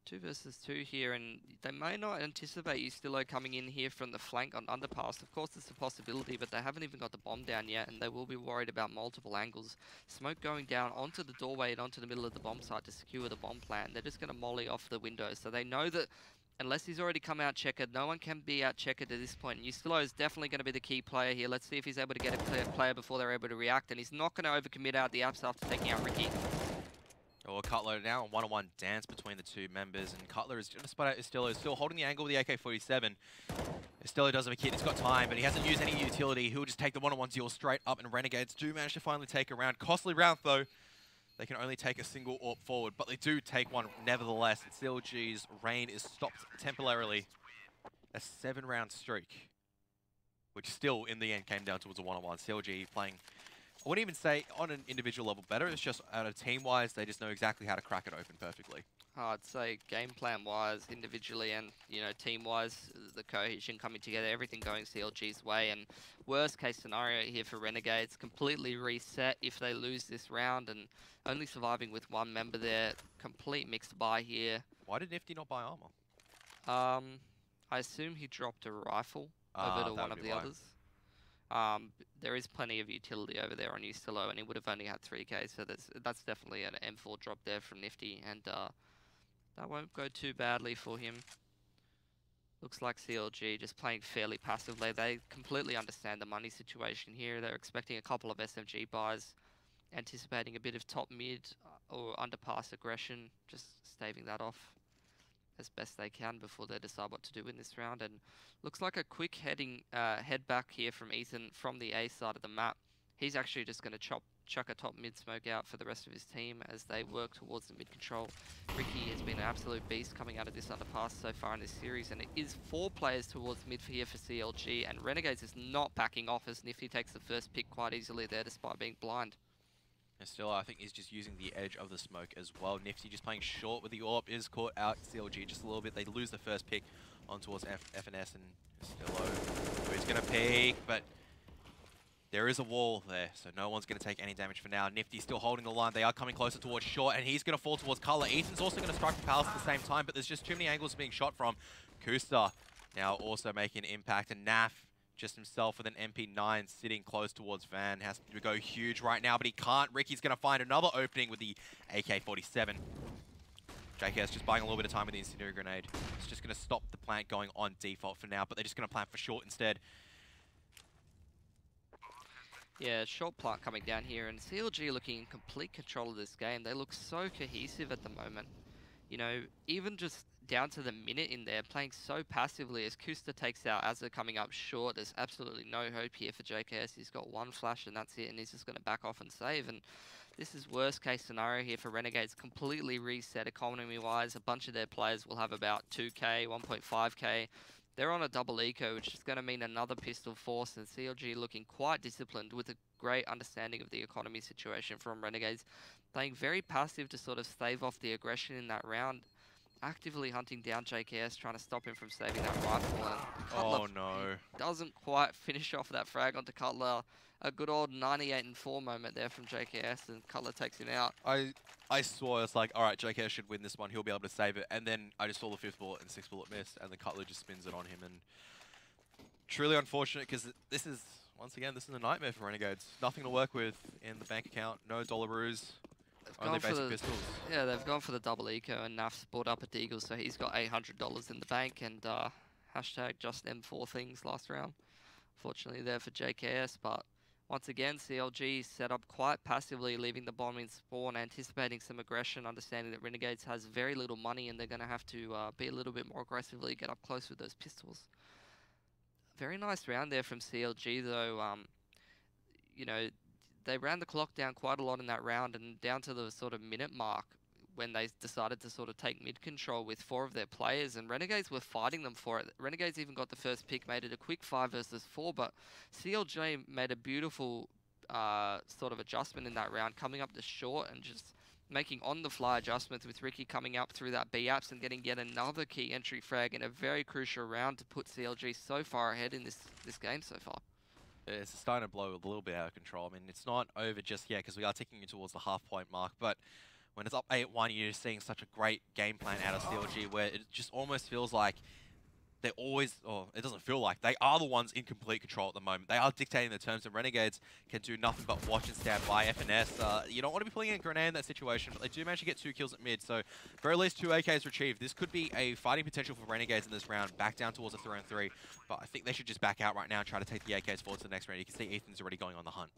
2 versus 2 here, and they may not anticipate Ustilo coming in here from the flank on underpass. Of course, it's a possibility, but they haven't even got the bomb down yet, and they will be worried about multiple angles. Smoke going down onto the doorway and onto the middle of the bomb site to secure the bomb plant. They're just going to molly off the window, so they know that unless he's already come out checkered, no one can be out checkered at this point. And Ustilo is definitely going to be the key player here. Let's see if he's able to get a player before they're able to react, and he's not going to overcommit out the apps after taking out Ricky. Or Cutler now, a one-on-one dance between the 2 members, and Cutler is going to spot out Ustilo, still holding the angle with the AK-47. Ustilo does have a kid, he's got time, but he hasn't used any utility. He'll just take the one-on-one deal straight up, and Renegades do manage to finally take a round. Costly round though. They can only take a single AWP forward, but they do take one nevertheless. CLG's reign is stopped temporarily. A 7-round streak, which still in the end came down towards a one-on-one. CLG playing, I wouldn't even say on an individual level better, it's just out of team-wise, they just know exactly how to crack it open perfectly. I'd say game plan-wise, individually and, you know, team-wise, the cohesion coming together, everything going CLG's way, and worst-case scenario here for Renegades, completely reset if they lose this round, and only surviving with 1 member there, complete mixed buy here. Why did Nifty not buy armor? I assume he dropped a rifle over to one of the others. There is plenty of utility over there on Ustilo, and he would have only had 3k, so that's definitely an M4 drop there from Nifty, and that won't go too badly for him. Looks like CLG just playing fairly passively. They completely understand the money situation here. They're expecting a couple of SMG buys, anticipating a bit of top mid or underpass aggression, just staving that off as best they can before they decide what to do in this round. And looks like a quick head back here from Ethan from the A side of the map. He's actually just going to chuck a top mid smoke out for the rest of his team as they work towards the mid control. Ricky has been an absolute beast coming out of this underpass so far in this series, and it is 4 players towards mid here for CLG, and Renegades is not backing off as Nifty takes the first pick quite easily there despite being blind. And still, I think he's just using the edge of the smoke as well. Nifty just playing short with the AWP, is caught out CLG just a little bit. They lose the first pick on towards FNS, and Stillo, who's going to peek, but there is a wall there, so no one's going to take any damage for now. Nifty still holding the line. They are coming closer towards short, and he's going to fall towards Cutler. Ethan's also going to strike the palace at the same time, but there's just too many angles being shot from. Kusta now also making an impact, and NAF just himself with an MP9 sitting close towards Van. Has to go huge right now, but he can't. Ricky's going to find another opening with the AK-47. JKS just buying a little bit of time with the incendiary grenade. It's just going to stop the plant going on default for now, but they're just going to plant for short instead. Yeah, short plant coming down here, and CLG looking in complete control of this game. They look so cohesive at the moment. You know, even just down to the minute in there, playing so passively as Kusta takes out Azza coming up short. There's absolutely no hope here for JKS. He's got one flash and that's it, and he's just going to back off and save. And this is worst case scenario here for Renegades. Completely reset economy-wise. A bunch of their players will have about 2k, 1.5k. They're on a double eco, which is going to mean another pistol force, and CLG looking quite disciplined with a great understanding of the economy situation from Renegades. Playing very passive to sort of stave off the aggression in that round. Actively hunting down JKS, trying to stop him from saving that rifle. And Cutler, Oh no. Doesn't quite finish off that frag onto Cutler. A good old 98-4 moment there from JKS, and Cutler takes him out. I swore it's like, all right, JKS should win this one. He'll be able to save it. And then I just saw the 5th bullet and 6th bullet miss, and the Cutler just spins it on him. And truly unfortunate, because this is, once again, this is a nightmare for Renegades. Nothing to work with in the bank account. No dollaroos. Only basic pistols. Yeah, they've gone for the double eco, and Naf's bought up a Deagle, so he's got $800 in the bank, and hashtag just M4 things last round. Fortunately there for JKS, but once again, CLG set up quite passively, leaving the bomb in spawn, anticipating some aggression, understanding that Renegades has very little money and they're going to have to be a little bit more aggressively, get up close with those pistols. Very nice round there from CLG though. You know, they ran the clock down quite a lot in that round, and down to the sort of minute mark when they decided to sort of take mid control with 4 of their players, and Renegades were fighting them for it. Renegades even got the first pick, made it a quick 5 versus 4, but CLG made a beautiful sort of adjustment in that round, coming up to short and just making on-the-fly adjustments, with Ricky coming up through that B-apps and getting yet another key entry frag in a very crucial round to put CLG so far ahead in this game so far. It's starting to blow a little bit out of control. I mean, it's not over just yet because we are ticking towards the half-point mark, but when it's up 8-1, you're seeing such a great game plan out of CLG where it just almost feels like they're always, or it doesn't feel like, they are the ones in complete control at the moment. They are dictating the terms, and Renegades can do nothing but watch and stand by. FNS, you don't want to be pulling a grenade in that situation, but they do manage to get 2 kills at mid, so very least 2 AKs retrieved. This could be a fighting potential for Renegades in this round, back down towards a 3-on-3, but I think they should just back out right now and try to take the AKs forward to the next round. You can see Ethan's already going on the hunt.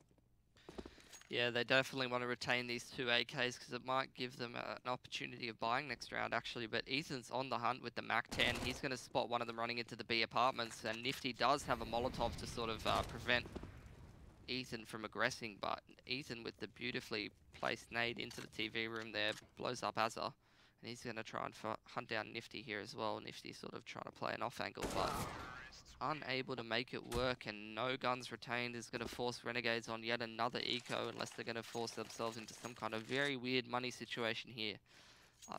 Yeah, they definitely want to retain these 2 AKs because it might give them an opportunity of buying next round, actually. But Ethan's on the hunt with the MAC-10. He's going to spot one of them running into the B apartments, and Nifty does have a Molotov to sort of prevent Ethan from aggressing, but Ethan with the beautifully placed nade into the TV room there blows up Azza, and he's going to try and hunt down Nifty here as well. Nifty sort of trying to play an off angle, but unable to make it work, and no guns retained is going to force Renegades on yet another eco, unless they're going to force themselves into some kind of very weird money situation here.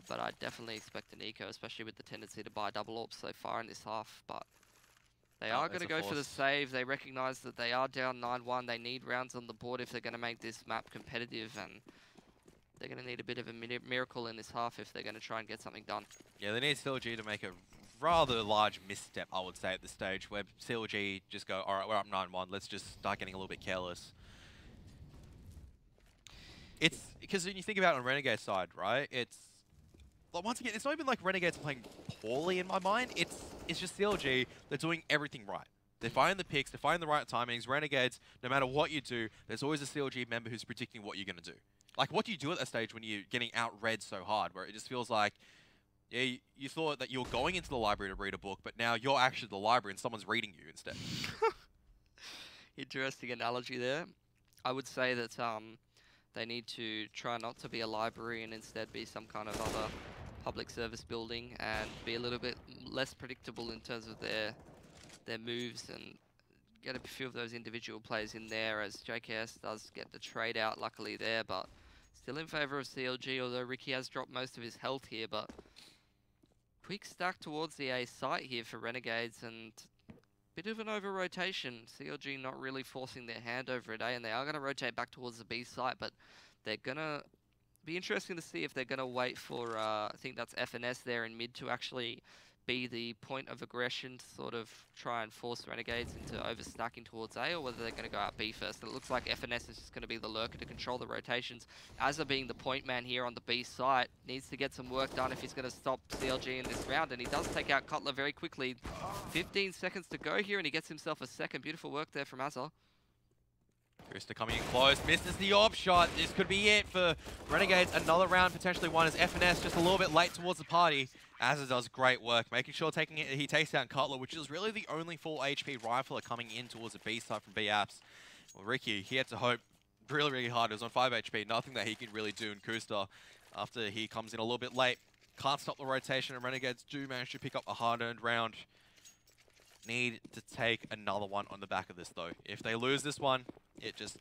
But I definitely expect an eco, especially with the tendency to buy double AWP so far in this half. But they are going to go for the save. They recognize that they are down 9-1. They need rounds on the board if they're going to make this map competitive, and they're going to need a bit of a miracle in this half if they're going to try and get something done. Yeah, they need CLG to make a rather large misstep, I would say, at this stage, where CLG just go, all right, we're up 9-1, let's just start getting a little bit careless. It's because when you think about it on Renegade's side, right, it's, like, once again, it's not even like Renegades playing poorly in my mind, it's just CLG, they're doing everything right. They're finding the picks, they're finding the right timings. Renegades, no matter what you do, there's always a CLG member who's predicting what you're going to do. Like, what do you do at that stage when you're getting out-read so hard, where it just feels like, yeah, you thought that you were going into the library to read a book, but now you're actually the library and someone's reading you instead. Interesting analogy there. I would say that they need to try not to be a library and instead be some kind of other public service building, and be a little bit less predictable in terms of their moves, and get a few of those individual plays in there, as JKS does get the trade out luckily there, but still in favor of CLG, although Ricky has dropped most of his health here. But quick stack towards the A site here for Renegades, and bit of an over-rotation. CLG not really forcing their hand over it, and they are going to rotate back towards the B site, but they're going to be interesting to see if they're going to wait for, I think that's FNS there in mid, to actually be the point of aggression to sort of try and force Renegades into overstacking towards A, or whether they're going to go out B first. And it looks like FNS is just going to be the lurker to control the rotations. Azza, being the point man here on the B site, needs to get some work done if he's going to stop CLG in this round, and he does take out Cutler very quickly. 15 seconds to go here, and he gets himself a second. Beautiful work there from Azza. Kusta coming in close, misses the AWP shot. This could be it for Renegades. Another round potentially won, as FNS just a little bit late towards the party. Azza does great work, making sure he takes down Cutler, which is really the only full HP rifler coming in towards the B side from B-Apps. Well, Ricky, he had to hope really, really hard. It was on 5 HP, nothing that he could really do. And Kusta, after he comes in a little bit late, can't stop the rotation, and Renegades do manage to pick up a hard-earned round. Need to take another one on the back of this, though. If they lose this one, it's just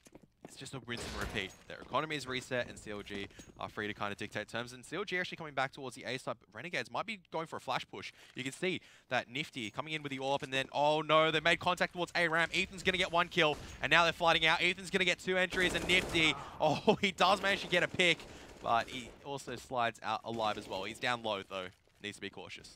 a rinse and repeat. Their economy is reset, and CLG are free to kind of dictate terms. And CLG actually coming back towards the A side, but Renegades might be going for a flash push. You can see that Nifty coming in with the AWP, and then, oh no, they made contact towards A-Ram. Ethan's going to get 1 kill, and now they're fighting out. Ethan's going to get 2 entries, and Nifty, oh, he does manage to get a pick, but he also slides out alive as well. He's down low, though. Needs to be cautious.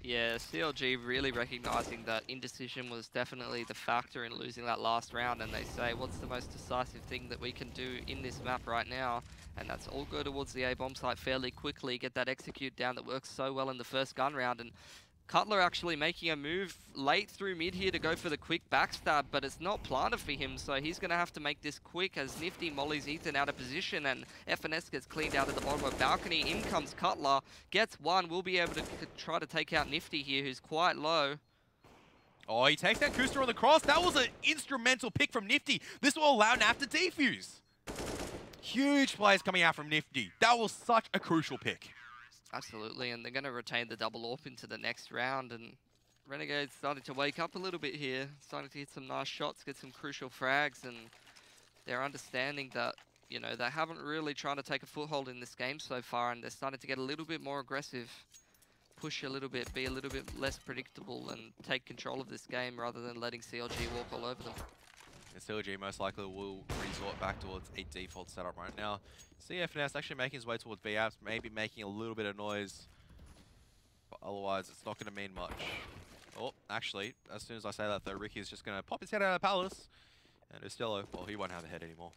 Yeah, CLG really recognizing that indecision was definitely the factor in losing that last round, and they say, what's the most decisive thing that we can do in this map right now? And that's all go towards the A-bomb site fairly quickly, get that execute down that works so well in the first gun round. And Cutler actually making a move late through mid here to go for the quick backstab, but it's not planted for him, so he's going to have to make this quick as Nifty mollies Ethan out of position, and FNS gets cleaned out at the bottom of balcony. In comes Cutler, gets 1, will be able to try to take out Nifty here, who's quite low. Oh, he takes down Kuster on the cross. That was an instrumental pick from Nifty. This will allow Naf to defuse. Huge plays coming out from Nifty. That was such a crucial pick. Absolutely, and they're going to retain the double AWP into the next round, and Renegades starting to wake up a little bit here, starting to hit some nice shots, get some crucial frags, and they're understanding that, you know, they haven't really tried to take a foothold in this game so far, and they're starting to get a little bit more aggressive, push a little bit, be a little bit less predictable, and take control of this game rather than letting CLG walk all over them. And CLG most likely will resort back towards a default setup right now. CFNS actually making his way towards B-Apps, maybe making a little bit of noise, but otherwise it's not going to mean much. Oh, actually, as soon as I say that though, Ricky is just going to pop his head out of the palace, and Ustello, well, he won't have a head anymore.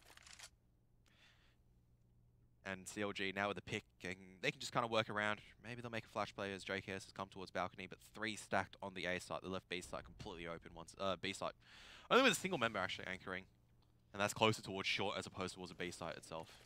And CLG now with the pick, they can just kind of work around. Maybe they'll make a flash play as JKS has come towards balcony, but 3 stacked on the A site, the left B site completely open once, B site. Only with a single member actually anchoring, and that's closer towards short as opposed towards a B site itself.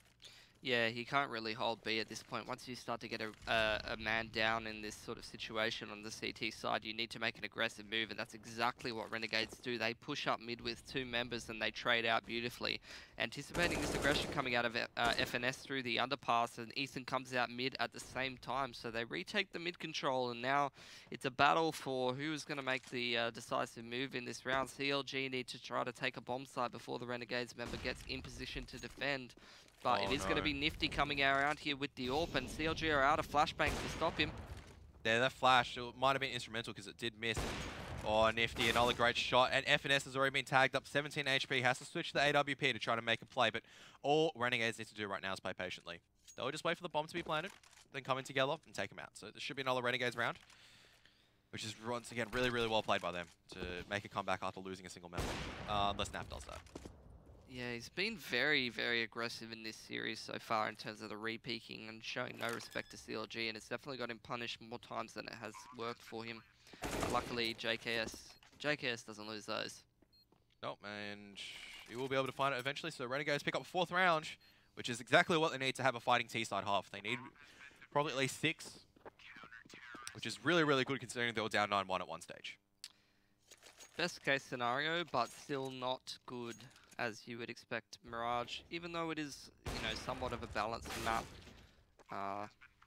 Yeah, he can't really hold B at this point. Once you start to get a man down in this sort of situation on the CT side, you need to make an aggressive move, and that's exactly what Renegades do. They push up mid with 2 members and they trade out beautifully. Anticipating this aggression coming out of FNS through the underpass, and Ethan comes out mid at the same time, so they retake the mid control, and now it's a battle for who's going to make the decisive move in this round. CLG need to try to take a bomb site before the Renegades member gets in position to defend. But it is going to be Nifty coming around here with the AWP, and CLG are out of flashbangs to stop him. Yeah, that flash, it might have been instrumental because it did miss. Oh, Nifty, another great shot. And FNS has already been tagged up, 17 HP, has to switch to the AWP to try to make a play. But all Renegades need to do right now is play patiently. They'll just wait for the bomb to be planted, then come in together and take them out. So there should be another Renegades round, which is once again really, really well played by them to make a comeback after losing a single member. Unless Naf does that. Yeah, he's been very, very aggressive in this series so far in terms of the re-peaking and showing no respect to CLG, and it's definitely got him punished more times than it has worked for him. But luckily, JKS doesn't lose those. Nope, and he will be able to find it eventually, so Renegades pick up a 4th round, which is exactly what they need to have a fighting T-side half. They need probably at least 6, which is really, really good considering they were down 9-1 at one stage. Best case scenario, but still not good, as you would expect Mirage. Even though it is, you know, somewhat of a balanced map,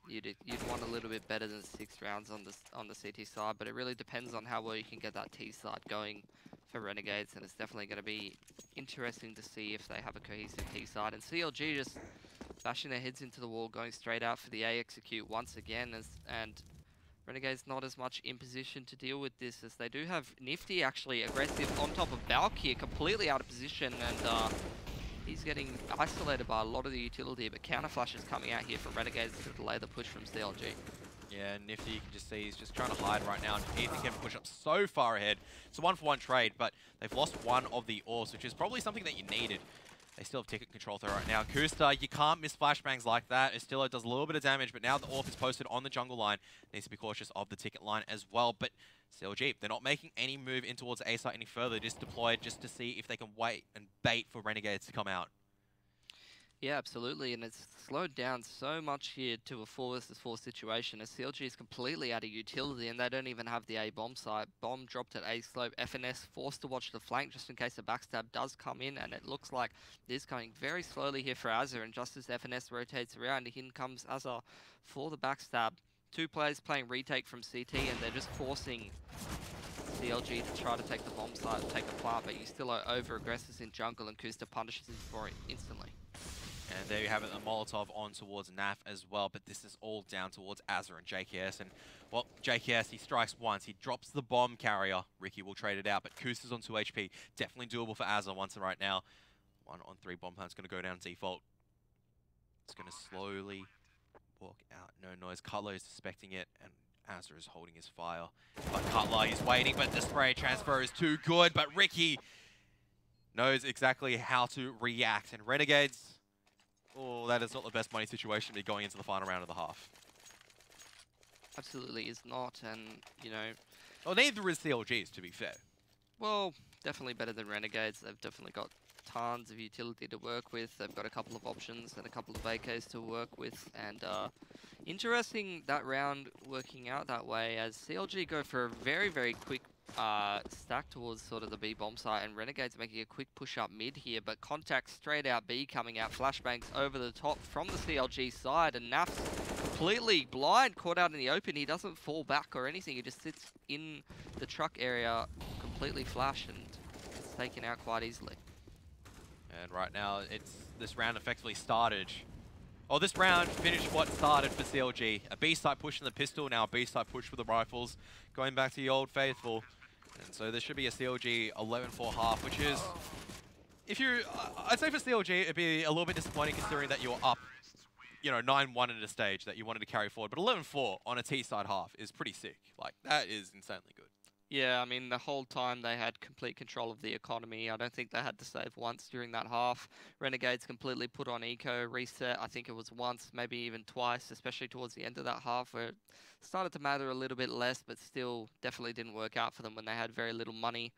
you'd want a little bit better than 6 rounds on the CT side, but it really depends on how well you can get that T side going for Renegades, and it's definitely going to be interesting to see if they have a cohesive T side. And CLG just bashing their heads into the wall, going straight out for the A execute once again, and Renegades not as much in position to deal with this, as they do have Nifty actually aggressive on top of Balk here, completely out of position, and he's getting isolated by a lot of the utility, but counter flash is coming out here from Renegades to delay the push from CLG. Yeah, Nifty, you can just see he's just trying to hide right now, and Ethan can push up so far ahead. It's a 1-for-1 trade, but they've lost one of the AWPs, which is probably something that you needed. They still have ticket control through right now. Kusta, you can't miss flashbangs like that. Estillo does a little bit of damage, but now the AWP is posted on the jungle line. Needs to be cautious of the ticket line as well. But CLG, they're not making any move in towards A site any further. Just deployed just to see if they can wait and bait for Renegades to come out. Yeah, absolutely, and it's slowed down so much here to a 4 versus 4 situation as CLG is completely out of utility and they don't even have the A bomb site. Bomb dropped at A slope, FNS forced to watch the flank just in case a backstab does come in, and it looks like it is coming very slowly here for Azza, and just as FNS rotates around, in comes Azza for the backstab. Two players playing retake from CT and they're just forcing CLG to try to take the bomb site and take a plant, but you still are over aggressors in jungle and Kusta punishes him for it instantly. And there you have it, the Molotov on towards Naf as well, but this is all down towards Azza and JKS. And, well, JKS, he strikes once, he drops the bomb carrier. Ricky will trade it out, but Kusta's on 2 HP. Definitely doable for Azza once right now. 1-on-3 bomb plant's going to go down default. It's going to slowly walk out. No noise. Cutler is suspecting it, and Azza is holding his fire. But Cutler, he's waiting, but the spray transfer is too good. But Ricky knows exactly how to react. And Renegades, oh, that is not the best money situation to be going into the final round of the half. Absolutely is not, and, you know... Well, neither is CLG's, to be fair. Well, definitely better than Renegades. They've definitely got tons of utility to work with. They've got a couple of options and a couple of AKs to work with, and interesting that round working out that way as CLG go for a very, very quick stack towards sort of the B bomb site, and Renegades making a quick push up mid here, but contact straight out B coming out, flashbangs over the top from the CLG side, and Naf's completely blind, caught out in the open. He doesn't fall back or anything, he just sits in the truck area completely flashed and it's taken out quite easily. And right now, this round effectively started. Oh, this round finished what started for CLG. A B-side push in the pistol, now a B-side push with the rifles. Going back to the old faithful. And so there should be a CLG 11-4 half, which is... I'd say for CLG, it'd be a little bit disappointing considering that you're up, 9-1 at a stage that you wanted to carry forward. But 11-4 on a T-side half is pretty sick. Like, that is insanely good. Yeah, I mean, the whole time they had complete control of the economy. I don't think they had to save once during that half. Renegades completely put on eco, reset. I think it was once, maybe even twice, especially towards the end of that half where it started to matter a little bit less, but still definitely didn't work out for them when they had very little money.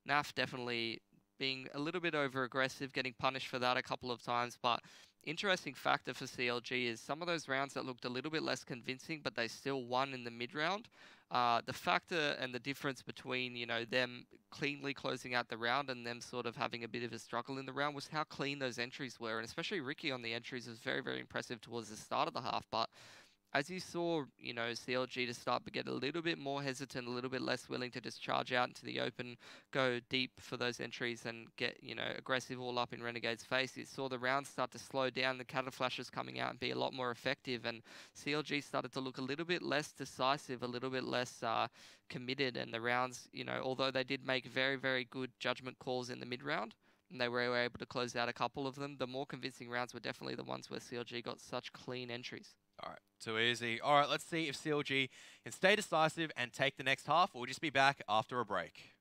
Naf definitely being a little bit over-aggressive, getting punished for that a couple of times, but interesting factor for CLG is some of those rounds that looked a little bit less convincing, but they still won in the mid-round. The factor and the difference between, them cleanly closing out the round and them sort of having a bit of a struggle in the round was how clean those entries were. And especially Ricky on the entries was very, very impressive towards the start of the half. But as you saw, CLG to start to get a little bit more hesitant, a little bit less willing to just charge out into the open, go deep for those entries and get, aggressive all up in Renegade's face. You saw the rounds start to slow down, the counter flashes coming out and be a lot more effective, and CLG started to look a little bit less decisive, a little bit less committed, and the rounds, although they did make very, very good judgment calls in the mid-round, and they were able to close out a couple of them, the more convincing rounds were definitely the ones where CLG got such clean entries. All right, too easy. All right, let's see if CLG can stay decisive and take the next half, or we'll just be back after a break.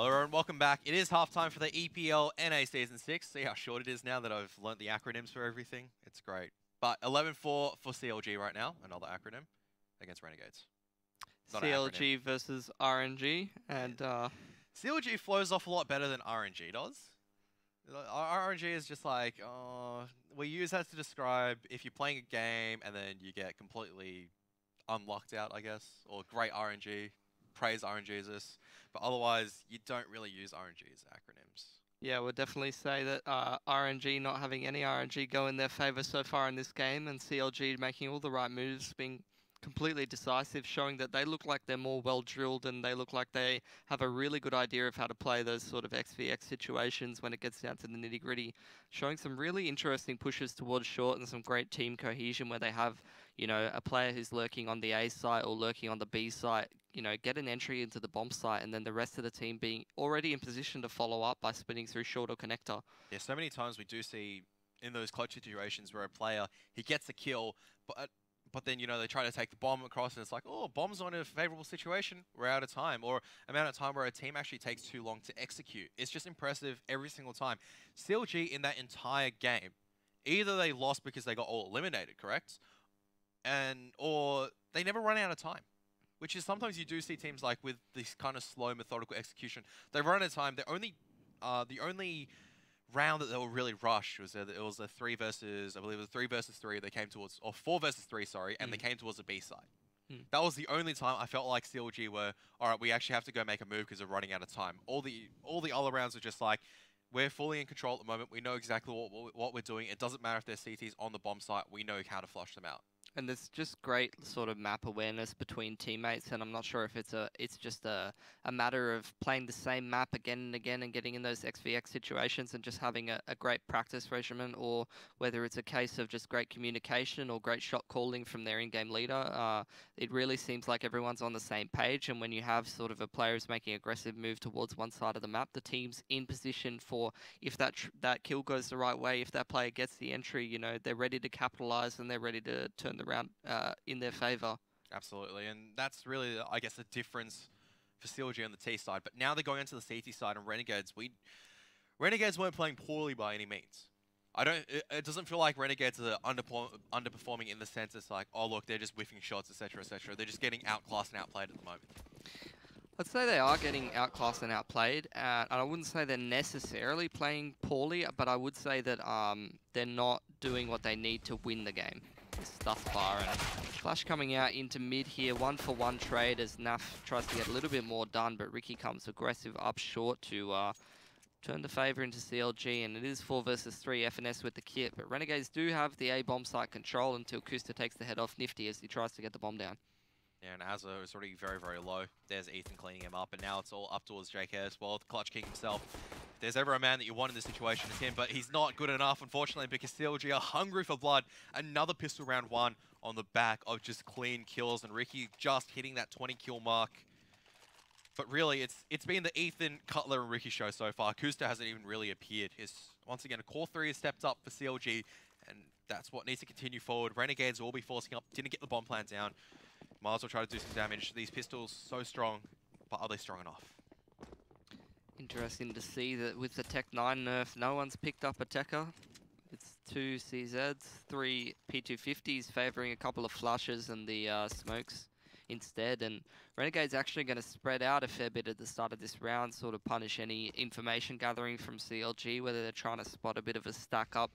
Hello everyone, welcome back. It is halftime for the EPL NA Season 6. See how short it is now that I've learnt the acronyms for everything? It's great. But 11-4 for CLG right now, another acronym, against Renegades. Not CLG versus RNG, and CLG flows off a lot better than RNG does. RNG is just like, we use that to describe if you're playing a game and then you get completely unlocked out, I guess, or great RNG, praise RNG as this, but otherwise you don't really use RNG as acronyms. yeah, we'll definitely say that RNG not having any RNG go in their favor so far in this game, and CLG making all the right moves, being completely decisive, showing that they look like they're more well-drilled and they look like they have a really good idea of how to play those sort of XVX situations when it gets down to the nitty-gritty, showing some really interesting pushes towards short and some great team cohesion where they have, you know, a player who's lurking on the A site or lurking on the B site, you know, get an entry into the bomb site, and then the rest of the team being already in position to follow up by spinning through short or connector. Yeah, so many times we do see in those clutch situations where a player, he gets a kill, but then, you know, they try to take the bomb across and it's like, oh, bomb's on a favorable situation, we're out of time. Or amount of time where a team actually takes too long to execute. It's just impressive every single time. CLG in that entire game, either they lost because they got all eliminated, correct? Or they never run out of time. Which is sometimes you do see teams like with this kind of slow, methodical execution. They run out of time. The only round that they were really rushed was it was a 3 versus, I believe it was 3 versus 3. They came towards, or 4 versus 3, sorry, and they came towards the B side. That was the only time I felt like CLG were, all right, we actually have to go make a move because we're running out of time. All the other rounds are just like, we're fully in control at the moment. We know exactly what we're doing. It doesn't matter if there's CTs on the bomb site. We know how to flush them out. And there's just great sort of map awareness between teammates, and I'm not sure if it's just a matter of playing the same map again and again and getting in those XVX situations and just having a great practice regimen, or whether it's a case of just great communication or great shot calling from their in-game leader. It really seems like everyone's on the same page, and when you have sort of a player who's making an aggressive move towards one side of the map, the team's in position for, if that kill goes the right way, if that player gets the entry, you know, they're ready to capitalize and they're ready to turn the round in their favor. Absolutely, and that's really, I guess, the difference for CLG on the T side. But now they're going into the CT side, and Renegades weren't playing poorly by any means. It doesn't feel like Renegades are underperforming in the sense it's like, oh look, they're just whiffing shots, etc., etc. They're just getting outclassed and outplayed at the moment. I'd say they are getting outclassed and outplayed, and I wouldn't say they're necessarily playing poorly, but I would say that they're not doing what they need to win the game thus far. And Flash coming out into mid here, 1-for-1 trade as Naf tries to get a little bit more done, but Ricky comes aggressive up short to turn the favor into CLG, and it is 4 versus 3 FNS with the kit, but Renegades do have the A bomb site control until Kusta takes the head off Nifty as he tries to get the bomb down. Yeah, and Azza is already very, very low. There's Ethan cleaning him up, and now it's all up towards JK as well, the Clutch King himself. If there's ever a man that you want in this situation, it's him, but he's not good enough, unfortunately, because CLG are hungry for blood. Another pistol round 1 on the back of just clean kills, and Ricky just hitting that 20 kill mark. But really, it's been the Ethan, Cutler, and Ricky show so far. Kusta hasn't even really appeared. Once again, a core 3 has stepped up for CLG, and that's what needs to continue forward. Renegades will be forcing up, didn't get the bomb plan down. Might as well try to do some damage. These pistols, so strong, but are they strong enough? Interesting to see that with the Tech 9 nerf, no one's picked up a Tekka. It's 2 CZs, 3 P250s, favouring a couple of flushes and the smokes instead. And Renegade's actually going to spread out a fair bit at the start of this round, sort of punish any information gathering from CLG, whether they're trying to spot a bit of a stack up,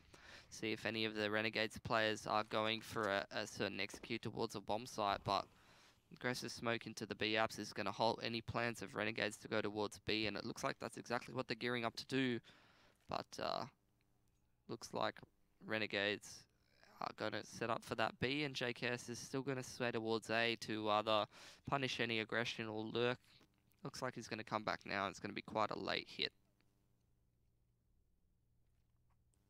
see if any of the Renegades players are going for a certain execute towards a bomb site. But aggressive smoke into the B apps is going to halt any plans of Renegades to go towards B, and it looks like that's exactly what they're gearing up to do. But looks like Renegades are going to set up for that B, and JKS is still going to sway towards A to either punish any aggression or lurk. Looks like he's going to come back now, and it's going to be quite a late hit.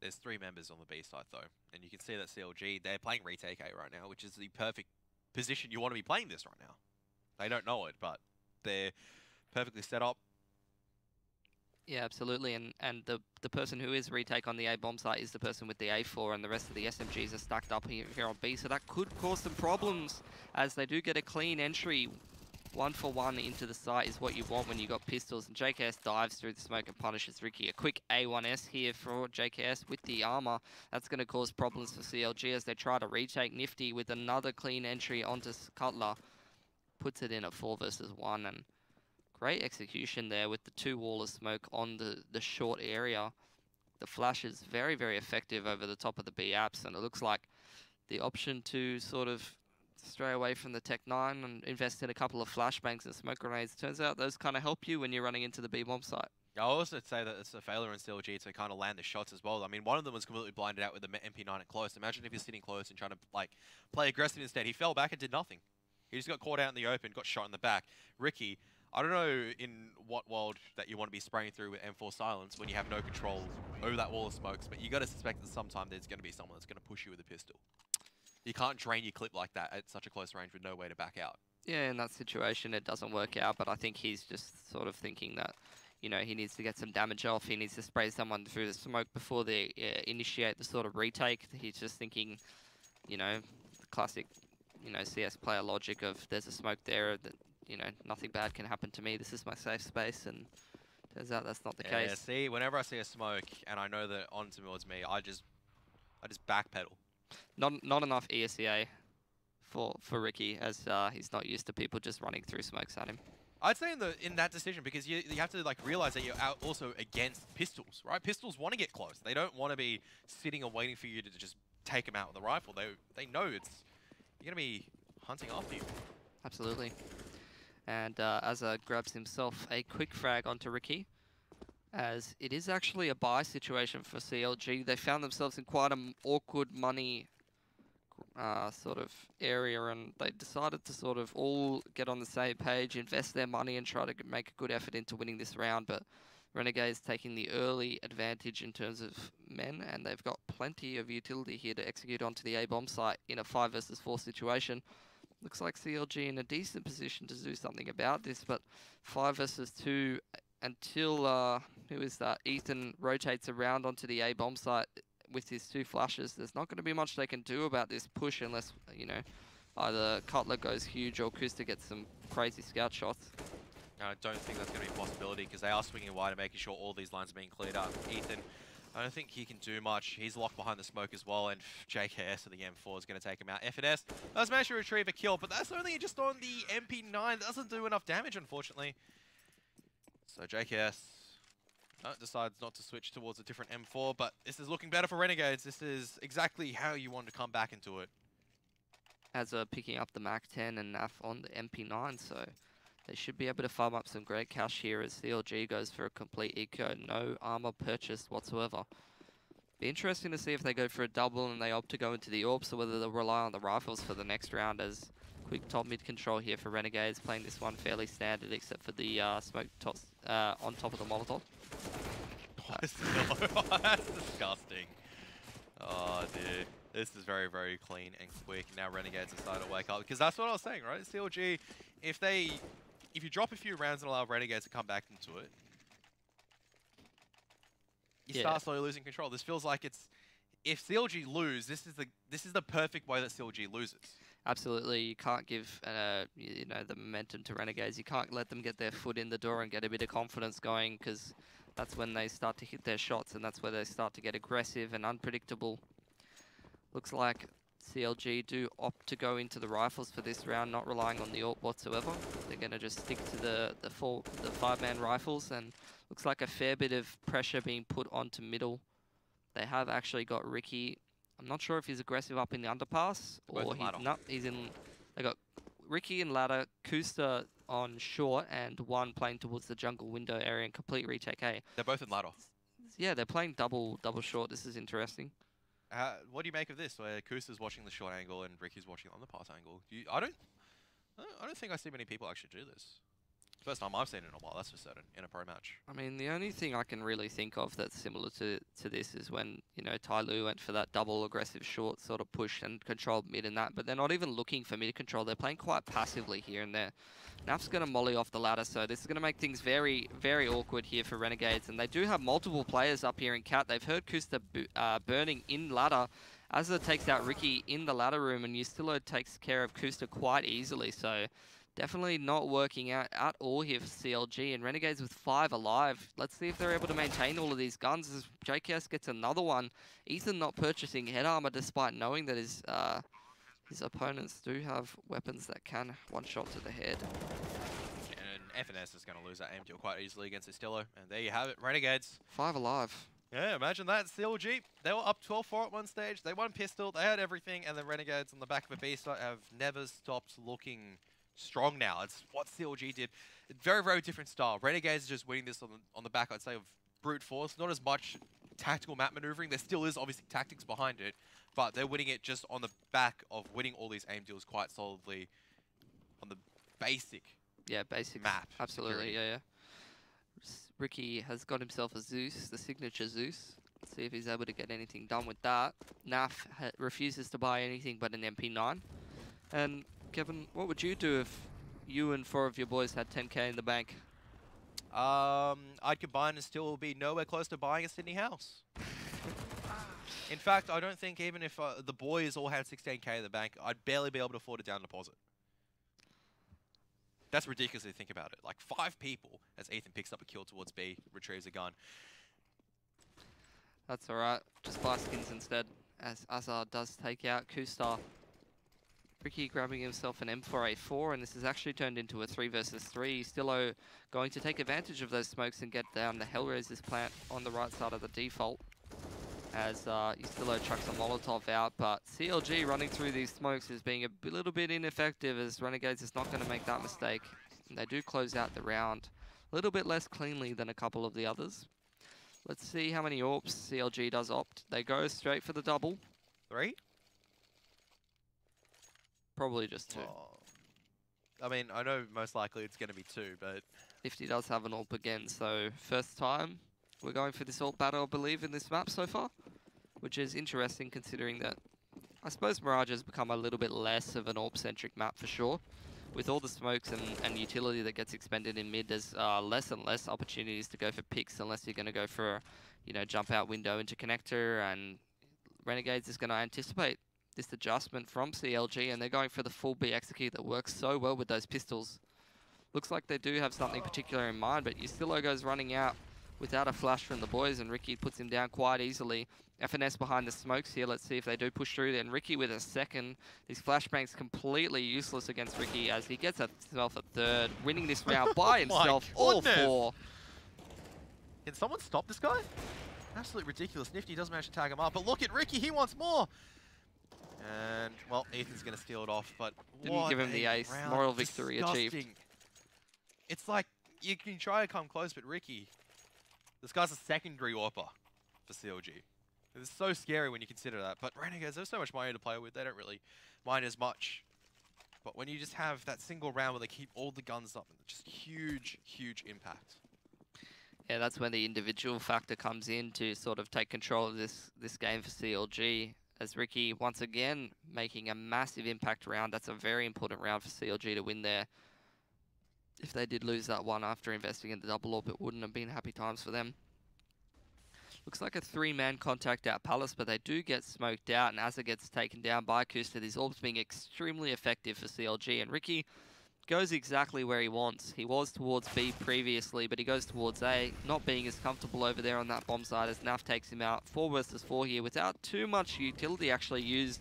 There's 3 members on the B side though, and you can see that CLG, they're playing retake A right now, which is the perfect position you want to be playing this right now. They don't know it, but they're perfectly set up. Yeah, absolutely, and the person who is retake on the A bomb site is the person with the A4, and the rest of the SMGs are stacked up here on B, so that could cause some problems as they do get a clean entry 1-for-1 into the site is what you want when you got pistols, and JKS dives through the smoke and punishes Ricky. A quick A1S here for JKS with the armor. That's going to cause problems for CLG as they try to retake Nifty with another clean entry onto Cutler. Puts it in at 4 versus 1, and great execution there with the 2 wall of smoke on the short area. The flash is very, very effective over the top of the B apps, and it looks like the option to sort of stray away from the Tech 9 and invest in a couple of flashbangs and smoke grenades. Turns out those kind of help you when you're running into the B-bomb site. I also say that it's a failure in CLG to kind of land the shots as well. I mean, one of them was completely blinded out with the MP9 at close. Imagine if you're sitting close and trying to like play aggressive instead. He fell back and did nothing. He just got caught out in the open, got shot in the back. Ricky, I don't know in what world that you want to be spraying through with M4 silence when you have no control over that wall of smokes, but you got to suspect that sometime there's going to be someone that's going to push you with a pistol. You can't drain your clip like that at such a close range with no way to back out. Yeah, in that situation, it doesn't work out, but I think he's just sort of thinking that, you know, he needs to get some damage off. He needs to spray someone through the smoke before they initiate the sort of retake. He's just thinking, you know, the classic, you know, CS player logic of there's a smoke there, that, you know, nothing bad can happen to me. This is my safe space, and turns out that's not the case. Yeah, see, whenever I see a smoke and I know that on towards me, I just backpedal. Not enough ESEA for Ricky, as he's not used to people just running through smokes at him. I'd say in that decision, because you have to like realize that you're out also against pistols, right? Pistols want to get close. They don't want to be sitting and waiting for you to just take them out with a rifle. They know you're gonna be hunting after you. Absolutely. And Azza grabs himself a quick frag onto Ricky, as it is actually a buy situation for CLG. They found themselves in quite an awkward money sort of area, and they decided to sort of all get on the same page, invest their money and try to make a good effort into winning this round. But Renegades taking the early advantage in terms of men, and they've got plenty of utility here to execute onto the A-bomb site in a 5 versus 4 situation. Looks like CLG in a decent position to do something about this, but 5 versus 2 until, who is that? Ethan rotates around onto the A-bomb site with his 2 flashes. There's not going to be much they can do about this push unless, you know, either Cutler goes huge or Kusta gets some crazy scout shots. I don't think that's going to be a possibility, because they are swinging wide and making sure all these lines are being cleared up. Ethan, I don't think he can do much. He's locked behind the smoke as well, and JKS of the M4 is going to take him out. FNS does manage to retrieve a kill, but that's only just on the MP9. Doesn't do enough damage, unfortunately. So JKS decides not to switch towards a different M4, but this is looking better for Renegades. This is exactly how you want to come back into it. As picking up the MAC-10 and NAF on the MP9, so they should be able to farm up some great cash here as CLG goes for a complete eco. No armor purchased whatsoever. Be interesting to see if they go for a double and they opt to go into the AWPs, or whether they'll rely on the rifles for the next round, as quick top mid control here for Renegades, playing this one fairly standard except for the smoke toss on top of the Molotov. That's disgusting. Oh dear. This is very, very clean and quick. Now Renegades are starting to wake up, because that's what I was saying, right? CLG, if you drop a few rounds and allow Renegades to come back into it, you start slowly losing control. This feels like if CLG lose, this is the perfect way that CLG loses. Absolutely, you can't give you know, the momentum to Renegades. You can't let them get their foot in the door and get a bit of confidence going, because that's when they start to hit their shots, and that's where they start to get aggressive and unpredictable. Looks like CLG do opt to go into the rifles for this round, not relying on the AWP whatsoever. They're going to just stick to the 5-man rifles, and looks like a fair bit of pressure being put onto middle. They have actually got Ricky. I'm not sure if he's aggressive up in the underpass, or he's not. He's in. They got Ricky and ladder, Kusta on short, and one playing towards the jungle window area and complete retake A. They're both in ladder. Yeah, they're playing double short. This is interesting. What do you make of this, where Kusta's watching the short angle and Ricky's watching the underpass angle? I don't think I see many people actually do this. First time I've seen it in a while, that's for certain, in a pro match. I mean, the only thing I can really think of that's similar to this is when, you know, Tai Lu went for that double aggressive short sort of push and controlled mid and that, but they're not even looking for mid control. They're playing quite passively here and there. Naf's going to molly off the ladder, so this is going to make things very, very awkward here for Renegades, and they do have multiple players up here in Cat. They've heard Kusta burning in ladder. Azza takes out Ricky in the ladder room, and Yustillo takes care of Kusta quite easily, so Definitely not working out at all here for CLG, and Renegades with 5 alive. Let's see if they're able to maintain all of these guns as JKS gets another one. Ethan not purchasing head armor despite knowing that his opponents do have weapons that can one-shot to the head. And FNS is going to lose that aim deal quite easily against Estillo. And there you have it, Renegades. 5 alive. Yeah, imagine that. CLG, they were up 12-4 at one stage. They won pistol, they had everything, and the Renegades on the back of a B site have never stopped looking strong now. It's what CLG did. Very, very different style. Renegades are just winning this on the back, I'd say, of brute force. Not as much tactical map maneuvering. There still is obviously tactics behind it, but they're winning it just on the back of winning all these aim deals quite solidly on the basic map. Absolutely, yeah. Ricky has got himself a Zeus, the signature Zeus. Let's see if he's able to get anything done with that. Naf refuses to buy anything but an MP9. And Kevin, what would you do if you and 4 of your boys had 10k in the bank? I'd combine and still be nowhere close to buying a Sydney house. In fact, I don't think even if the boys all had 16k in the bank, I'd barely be able to afford a down deposit. That's ridiculous if you think about it. Like 5 people as Ethan picks up a kill towards B, retrieves a gun. That's alright. Just buy skins instead, as Azar does take out Kustar. Ricky grabbing himself an M4A4, and this has actually turned into a 3 versus 3. Stillo going to take advantage of those smokes and get down the Hellraiser's plant on the right side of the default. As Stillo chucks a Molotov out, but CLG running through these smokes is being a little bit ineffective as Renegades is not going to make that mistake. And they do close out the round a little bit less cleanly than a couple of the others. Let's see how many AWPs CLG does opt. They go straight for the double. 3? Probably just 2. Oh. I mean, I know most likely it's going to be 2, but... Nifty does have an AWP again, so first time we're going for this AWP battle, I believe, in this map so far, which is interesting considering that I suppose Mirage has become a little bit less of an AWP-centric map for sure. With all the smokes and utility that gets expended in mid, there's less and less opportunities to go for picks unless you're going to go for, jump out window into connector, and Renegades is going to anticipate this adjustment from CLG, and they're going for the full B execute that works so well with those pistols. Looks like they do have something particular in mind, but Ustillo goes running out without a flash from the boys, and Ricky puts him down quite easily. FNS behind the smokes here. Let's see if they do push through. Then Ricky with a second. These flashbangs completely useless against Ricky as he gets himself a third, winning this round by himself, all 4. Can someone stop this guy? Absolutely ridiculous. Nifty does manage to tag him up, but look at Ricky, he wants more. And, well, Ethan's going to steal it off, but didn't give him the ace. Round. Moral victory Disgusting. achieved. It's like, you can try to come close, but Ricky, this guy's a secondary AWPer for CLG. It's so scary when you consider that. But Renegades, there's so much money to play with, they don't really mind as much. But when you just have that single round where they keep all the guns up, just huge, huge impact. Yeah, that's when the individual factor comes in to sort of take control of this game for CLG. As Ricky, once again, making a massive impact round. That's a very important round for CLG to win there. If they did lose that one after investing in the double AWP, it wouldn't have been happy times for them. Looks like a 3-man contact out Palace, but they do get smoked out, and Asa gets taken down by Kusta. These AWPs being extremely effective for CLG, and Ricky goes exactly where he wants. He was towards B previously, but he goes towards A, not being as comfortable over there on that bomb side as Naf takes him out. 4 versus 4 here without too much utility actually used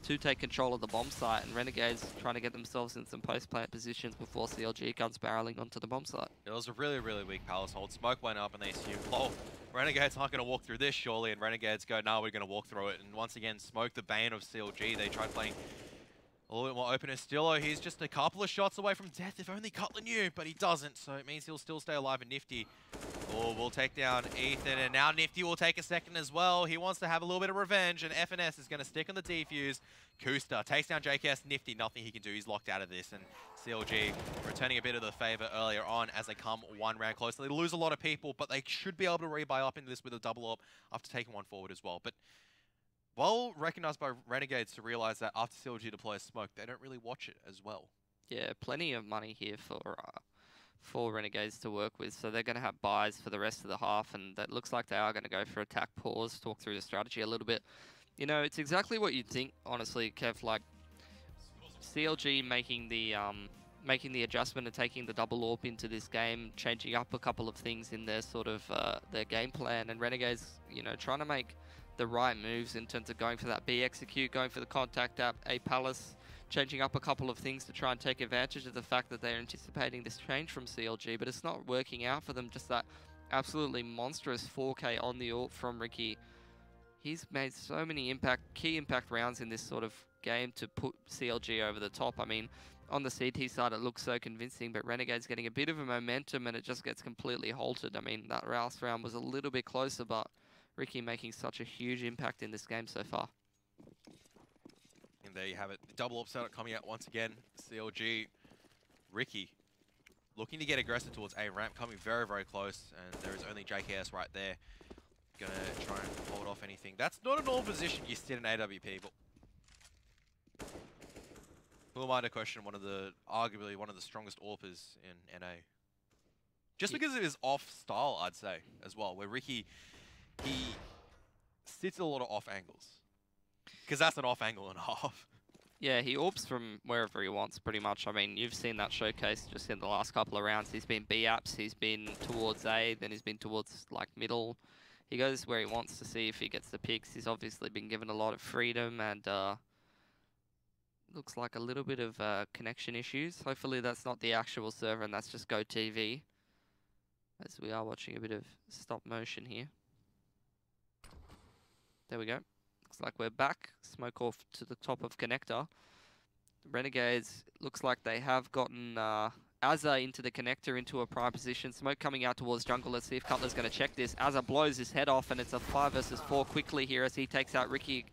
to take control of the bomb site, and Renegades trying to get themselves in some post-plant positions before CLG comes barreling onto the bomb site. It was a really, really weak Palace hold. Smoke went up and they assumed, oh, Renegades aren't going to walk through this surely, and Renegades go, no, we're going to walk through it. And once again, Smoke, the bane of CLG, they tried playing a little bit more open. Estillo, he's just a couple of shots away from death if only Cutler knew, but he doesn't, so it means he'll still stay alive. And Nifty will take down Ethan, and now Nifty will take a second as well. He wants to have a little bit of revenge, and FNS is going to stick on the defuse. Kusta takes down JKS. Nifty, nothing he can do. He's locked out of this, and CLG returning a bit of the favor earlier on as they come one round closer. They lose a lot of people, but they should be able to rebuy up into this with a double up after taking one forward as well. But well recognized by Renegades to realize that after CLG deploys smoke, they don't really watch it as well. Yeah, plenty of money here for Renegades to work with, so they're going to have buys for the rest of the half, and that looks like they are going to go for attack pause, talk through the strategy a little bit. You know, it's exactly what you'd think, honestly, Kev, like CLG making the making the adjustment and taking the double AWP into this game, changing up a couple of things in their sort of their game plan, and Renegades, you know, trying to make the right moves in terms of going for that B execute, going for the contact up, A Palace, changing up a couple of things to try and take advantage of the fact that they're anticipating this change from CLG, but it's not working out for them. Just that absolutely monstrous 4K on the AWP from Ricky. He's made so many key impact rounds in this sort of game to put CLG over the top. I mean, on the CT side, it looks so convincing, but Renegade's getting a bit of a momentum and it just gets completely halted. I mean, that last round was a little bit closer, but Ricky making such a huge impact in this game so far. And there you have it. The double AWP setup coming out once again. CLG, Ricky looking to get aggressive towards A ramp, coming very, very close, and there is only JKS right there. Gonna try and hold off anything. That's not a normal position you sit in AWP, but who am I to question arguably one of the strongest AWPers in NA? Just because of his off style, I'd say, as well, where Ricky, he sits at a lot of off angles. Because that's an off angle and a half. Yeah, he AWPs from wherever he wants, pretty much. I mean, you've seen that showcase just in the last couple of rounds. He's been B apps, he's been towards A, then he's been towards, like, middle. He goes where he wants to see if he gets the picks. He's obviously been given a lot of freedom, and looks like a little bit of connection issues. Hopefully that's not the actual server and that's just GoTV, as we are watching a bit of stop motion here. There we go. Looks like we're back. Smoke off to the top of connector. Renegades, looks like they have gotten Azza into the connector, into a prime position. Smoke coming out towards jungle. Let's see if Cutler's going to check this. Azza blows his head off, and it's a 5 versus 4 quickly here as he takes out Ricky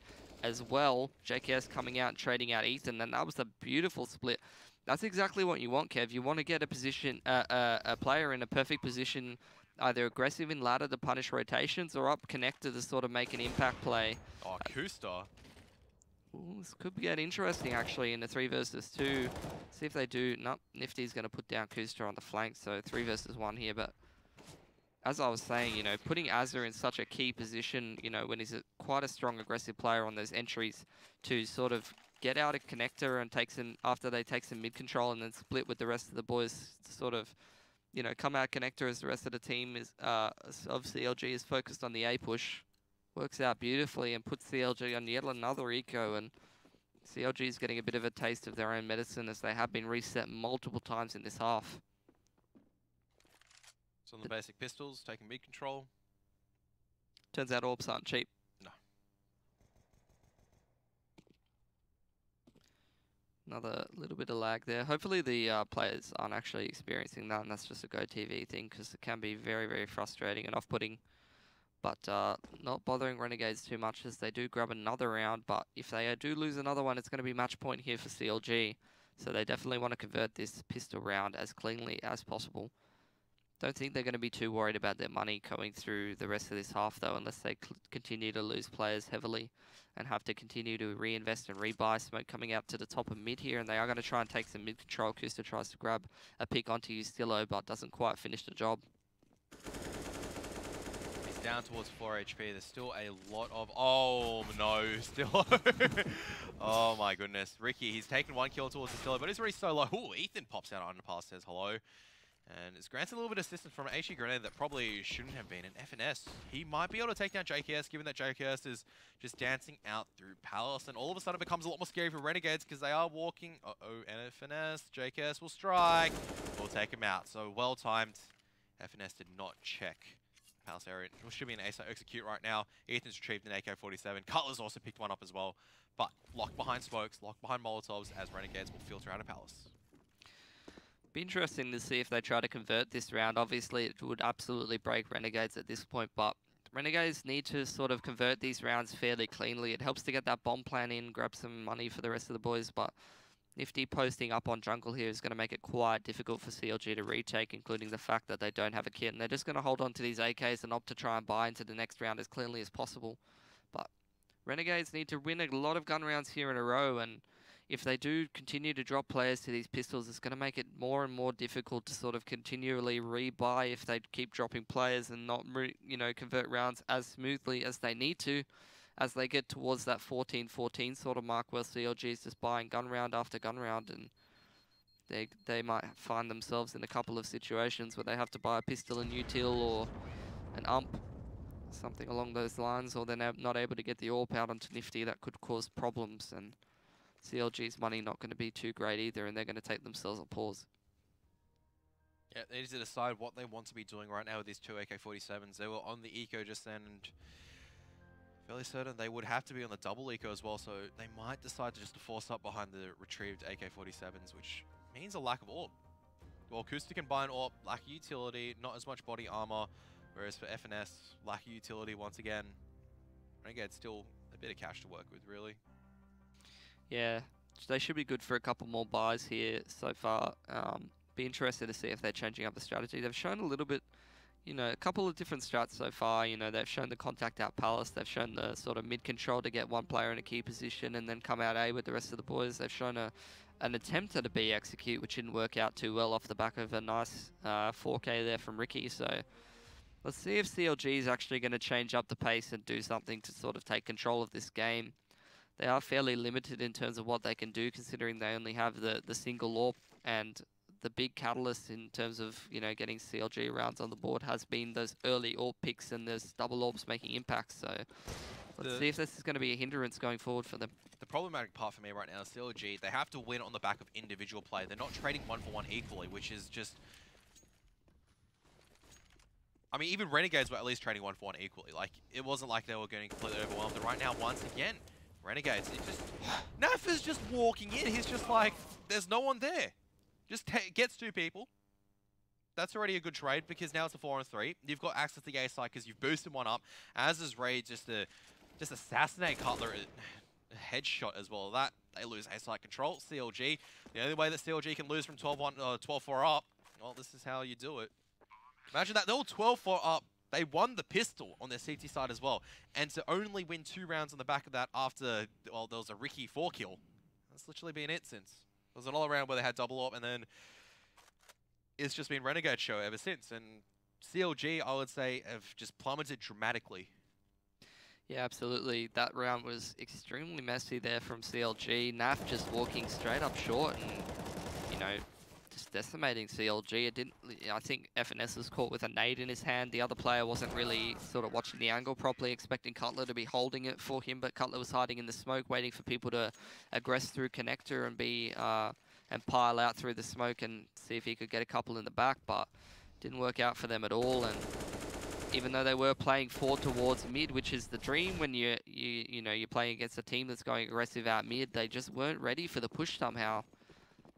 as well. JKS coming out and trading out Ethan, and that was a beautiful split. That's exactly what you want, Kev. You want to get a position, a player in a perfect position, either aggressive in ladder to punish rotations or up connector to sort of make an impact play. Oh, Kusta. Ooh, this could get interesting, actually, in a 3 versus 2. See if they do. Nope, Nifty's going to put down Kusta on the flank, so 3 versus 1 here. But as I was saying, you know, putting Azza in such a key position, you know, when he's quite a strong aggressive player on those entries, to sort of get out a connector and after they take some mid control and then split with the rest of the boys to sort of, you know, come out connector as the rest of the team is of CLG is focused on the A push. Works out beautifully and puts CLG on yet another eco, and CLG is getting a bit of a taste of their own medicine as they have been reset multiple times in this half. So on the basic pistols, taking mid control. Turns out AWPs aren't cheap. No. Another little bit of lag there. Hopefully the players aren't actually experiencing that, and that's just a GoTV thing, because it can be very, very frustrating and off-putting. But not bothering Renegades too much as they do grab another round. But if they do lose another one, it's going to be match point here for CLG. So they definitely want to convert this pistol round as cleanly as possible. Don't think they're going to be too worried about their money going through the rest of this half, though, unless they continue to lose players heavily and have to continue to reinvest and rebuy. Smoke coming out to the top of mid here, and they are going to try and take some mid control. Kusta tries to grab a pick onto Ustillo, but doesn't quite finish the job. Down towards 4 HP. There's still a lot of... Oh, no. Still... Oh, my goodness. Ricky, he's taken 1 kill towards the Stillo, but he's already so low. Ooh, Ethan pops out on the pass, says hello. And it's granted a little bit of assistance from an HE grenade that probably shouldn't have been. An FNS, he might be able to take down JKS, given that JKS is just dancing out through Palace. And all of a sudden it becomes a lot more scary for Renegades because they are walking... Uh-oh, and FNS. JKS will strike. We'll take him out. So well-timed. FNS did not check Palace area. It should be an ASO execute right now. Ethan's retrieved an AK-47. Cutler's also picked one up as well. But locked behind smokes, locked behind Molotovs, as Renegades will filter out of Palace. Be interesting to see if they try to convert this round. Obviously, it would absolutely break Renegades at this point, but Renegades need to sort of convert these rounds fairly cleanly. It helps to get that bomb plan in, grab some money for the rest of the boys, but Nifty posting up on jungle here is going to make it quite difficult for CLG to retake, including the fact that they don't have a kit, and they're just going to hold on to these AKs and opt to try and buy into the next round as cleanly as possible. But Renegades need to win a lot of gun rounds here in a row, and if they do continue to drop players to these pistols, it's going to make it more and more difficult to sort of continually rebuy if they keep dropping players and not, convert rounds as smoothly as they need to, as they get towards that 14-14 sort of mark where CLG is just buying gun round after gun round. And they might find themselves in a couple of situations where they have to buy a pistol and util or an ump, something along those lines, or they're not able to get the AWP out onto Nifty. That could cause problems, and CLG's money not going to be too great either, and they're going to take themselves a pause. Yeah, they need to decide what they want to be doing right now with these two AK-47s. They were on the eco just then, and fairly certain they would have to be on the double eco as well, so they might decide to just force up behind the retrieved AK-47s, which means a lack of AWP. Well, acoustic and bind AWP, lack of utility, not as much body armor, whereas for FNS, lack of utility once again. Renegades still a bit of cash to work with, really. Yeah, they should be good for a couple more buys here so far. Be interested to see if they're changing up the strategy. They've shown a little bit, you know, a couple of different strats so far. You know, they've shown the contact out Palace. They've shown the sort of mid control to get one player in a key position and then come out A with the rest of the boys. They've shown an attempt at a B execute, which didn't work out too well off the back of a nice 4K there from Ricky. So let's see if CLG is actually going to change up the pace and do something to sort of take control of this game. They are fairly limited in terms of what they can do, considering they only have the single AWP, and the big catalyst in terms of, you know, getting CLG rounds on the board has been those early AWP picks and those double AWPs making impacts. So let's see if this is going to be a hindrance going forward for them. The problematic part for me right now is CLG, they have to win on the back of individual play. They're not trading 1-for-1 equally, which is just... I mean, even Renegades were at least trading 1-for-1 equally. Like, it wasn't like they were getting completely overwhelmed. And right now, once again, Renegades, it just... Naf is just walking in. He's just like, there's no one there. Just gets two people. That's already a good trade because now it's a 4-on-3. You've got access to the A side because you've boosted one up. As is Raid, just assassinate Cutler a headshot as well. That they lose A side control. CLG, the only way that CLG can lose from 12-4 up, well, this is how you do it. Imagine that they were 12-4 up. They won the pistol on their CT side as well, and to only win 2 rounds on the back of that after, well, there was a Ricky 4-kill. That's literally been it since. There was an all-around where they had double AWP, and then it's just been Renegade show ever since. And CLG, I would say, have just plummeted dramatically. Yeah, absolutely. That round was extremely messy there from CLG. Naf just walking straight up short and, you know, just decimating CLG. It didn't. I think FNS was caught with a nade in his hand. The other player wasn't really sort of watching the angle properly, expecting Cutler to be holding it for him, but Cutler was hiding in the smoke, waiting for people to aggress through connector and be and pile out through the smoke and see if he could get a couple in the back, but didn't work out for them at all. And even though they were playing forward towards mid, which is the dream when you're playing against a team that's going aggressive out mid, they just weren't ready for the push somehow.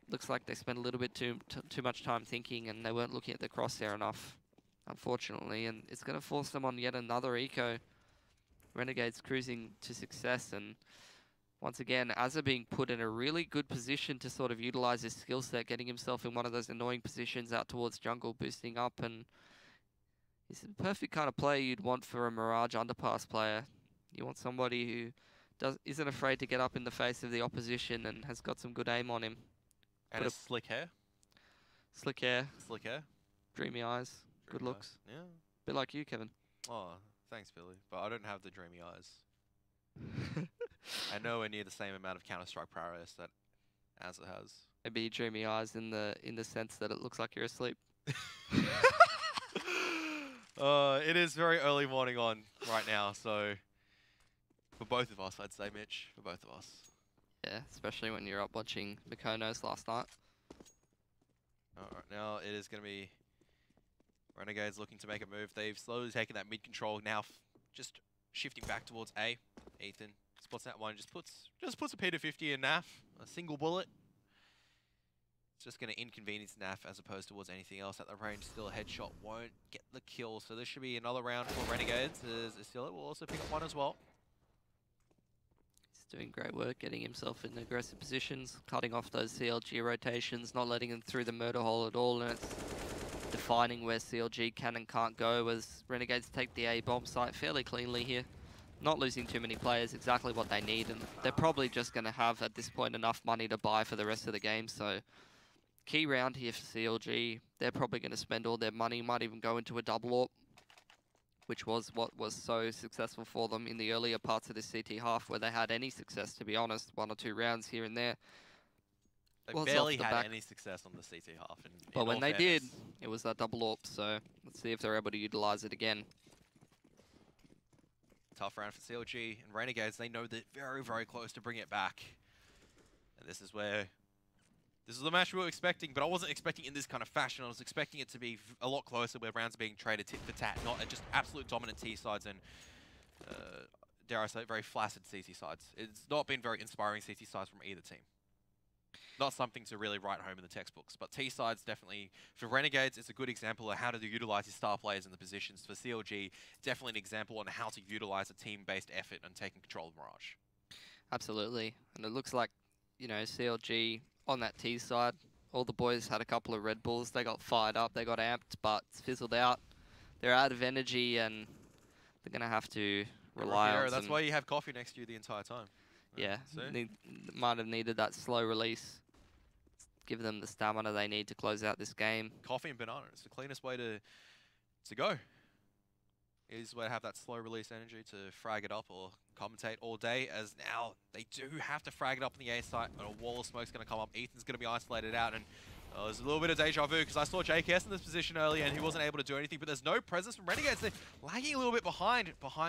Looks like they spent a little bit too much time thinking, and they weren't looking at the crosshair enough, unfortunately. And it's going to force them on yet another eco. Renegades cruising to success, and once again, Azza being put in a really good position to sort of utilize his skill set, getting himself in one of those annoying positions out towards jungle, boosting up, and he's the perfect kind of player you'd want for a Mirage underpass player. You want somebody who isn't afraid to get up in the face of the opposition and has got some good aim on him. And a slick hair. Slick hair. Slick hair. Dreamy eyes. Good looks. Yeah. Bit like you, Kevin. Oh, thanks, Billy. But I don't have the dreamy eyes. I nowhere near the same amount of Counter-Strike prowess that Azza has. Maybe dreamy eyes in the sense that it looks like you're asleep. It is very early morning on right now, so for both of us, I'd say, Mitch. For both of us. Yeah, especially when you're up watching Mykonos last night. Alright, now it is going to be Renegades looking to make a move. They've slowly taken that mid control, now just shifting back towards A. Ethan spots that one, just puts a P250 in NAF, a single bullet. It's just going to inconvenience NAF as opposed towards anything else at the range. Still a headshot won't get the kill, so this should be another round for Renegades, as Asila will also pick up one as well. Doing great work, getting himself in aggressive positions, cutting off those CLG rotations, not letting them through the murder hole at all, and it's defining where CLG can and can't go as Renegades take the A bomb site fairly cleanly here. Not losing too many players, exactly what they need, and they're probably just going to have, at this point, enough money to buy for the rest of the game, so key round here for CLG. They're probably going to spend all their money, might even go into a double AWP, which was what was so successful for them in the earlier parts of this CT half, where they had any success, to be honest, 1 or 2 rounds here and there. They Was barely off the had back. any success on the CT half. But when they did, it was that double AWP, so let's see if they're able to utilize it again. Tough round for CLG and Renegades. They know they're very, very close to bring it back. And this is the match we were expecting, but I wasn't expecting it in this kind of fashion. I was expecting it to be a lot closer, where rounds are being traded tit for tat, not at just absolute dominant T sides and, dare I say, very flaccid CT sides. It's not been very inspiring CT sides from either team. Not something to really write home in the textbooks, but T sides definitely, for Renegades, it's a good example of how to utilize his star players in the positions. For CLG, definitely an example on how to utilize a team-based effort and taking control of Mirage. Absolutely, and it looks like, you know, CLG on that T side, all the boys had a couple of Red Bulls. They got fired up, they got amped, but it's fizzled out. They're out of energy, and they're gonna have to rely on. That's why you have coffee next to you the entire time. Yeah, might have needed that slow release. Give them the stamina they need to close out this game. Coffee and banana. It's the cleanest way to go. Is where to have that slow release energy to frag it up or commentate all day, as now they do have to frag it up in the A site, and a wall of smoke's going to come up. Ethan's going to be isolated out, and there's a little bit of deja vu, because I saw JKS in this position earlier, and he wasn't able to do anything, but there's no presence from Renegades. They're lagging a little bit behind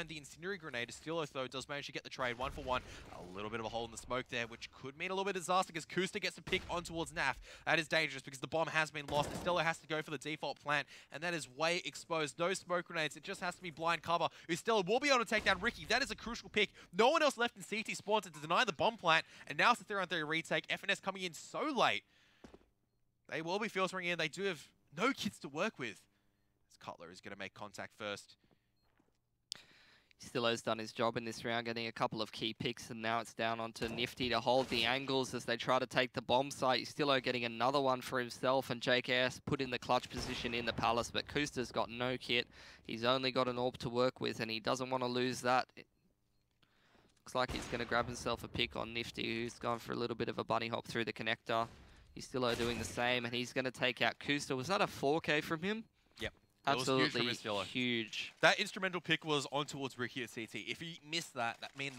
the incendiary grenade. Steelos, though, does manage to get the trade 1-for-1. A little bit of a hole in the smoke there, which could mean a little bit of disaster, because Kusta gets a pick on towards NAF. That is dangerous, because the bomb has been lost. Estella has to go for the default plant, and that is way exposed. No smoke grenades. It just has to be blind cover. Estella will be able to take down Ricky. That is a crucial pick. No one else left in CT spawns to deny the bomb plant, and now it's a 3-on-3 retake. FNS coming in so late. They will be filtering in. They do have no kits to work with. As Cutler is going to make contact first. Stillo's done his job in this round, getting a couple of key picks, and now it's down onto Nifty to hold the angles as they try to take the bomb site. Stillo getting another one for himself, and JKS put in the clutch position in the Palace, but Kusta's got no kit. He's only got an AWP to work with, and he doesn't want to lose that. Looks like he's going to grab himself a pick on Nifty, who's gone for a little bit of a bunny hop through the connector. Stillo doing the same, and he's going to take out Kusta. Was that a 4K from him? Yep. Absolutely huge. That instrumental pick was on towards Ricky at CT. If he missed that, that meant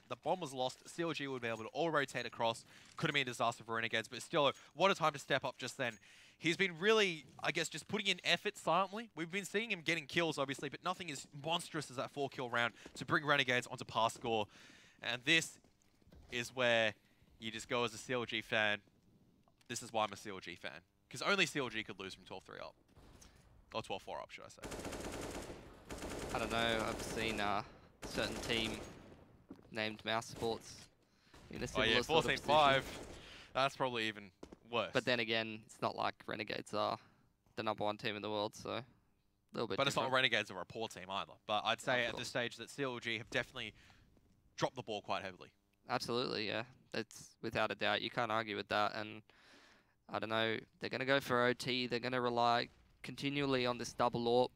the bomb was lost. CLG would be able to all rotate across. Could have been a disaster for Renegades, but still, what a time to step up just then. He's been really, I guess, just putting in effort silently. We've been seeing him getting kills, obviously, but nothing as monstrous as that 4-kill round to bring Renegades onto par score. And this is where you just go as a CLG fan. This is why I'm a CLG fan. Because only CLG could lose from 12-3 up. Or 12-4 up, should I say. I don't know. I've seen a certain team named Mouse Sports in a similar sort of position. 14-5. That's probably even worse. But then again, it's not like Renegades are the #1 team in the world, so a little bit But different. it's not Renegades are a poor team either. But I'd say at this stage that CLG have definitely dropped the ball quite heavily. Absolutely, yeah. That's without a doubt. You can't argue with that. And I don't know, they're going to go for OT. They're going to rely continually on this double AWP.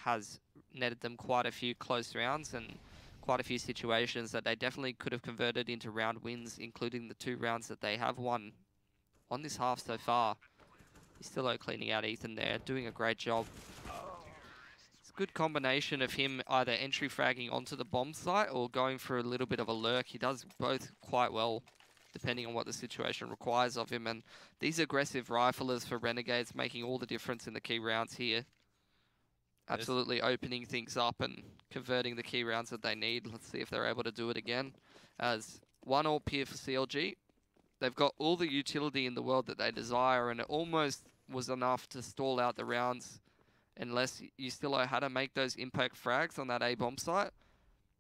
Has netted them quite a few close rounds and quite a few situations that they definitely could have converted into round wins, including the 2 rounds that they have won on this half so far. He's still cleaning out Ethan there, doing a great job. It's a good combination of him either entry fragging onto the bomb site or going for a little bit of a lurk. He does both quite well, depending on what the situation requires of him. And these aggressive riflers for Renegades making all the difference in the key rounds here. Absolutely opening things up and converting the key rounds that they need. Let's see if they're able to do it again. As 1 AWP here for CLG. They've got all the utility in the world that they desire, and it almost was enough to stall out the rounds unless you still had to make those impact frags on that A bomb site,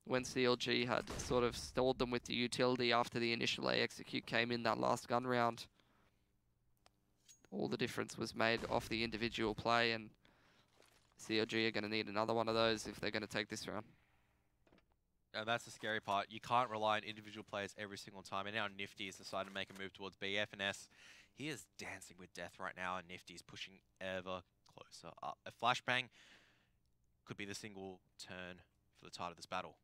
when CLG had sort of stalled them with the utility after the initial A execute came in that last gun round. All the difference was made off the individual play, and CLG are going to need another one of those if they're going to take this round. And that's the scary part. You can't rely on individual players every single time. And now Nifty has decided to make a move towards B. FNS, he is dancing with death right now, and Nifty's pushing ever closer up. A flashbang could be the single turn for the tide of this battle.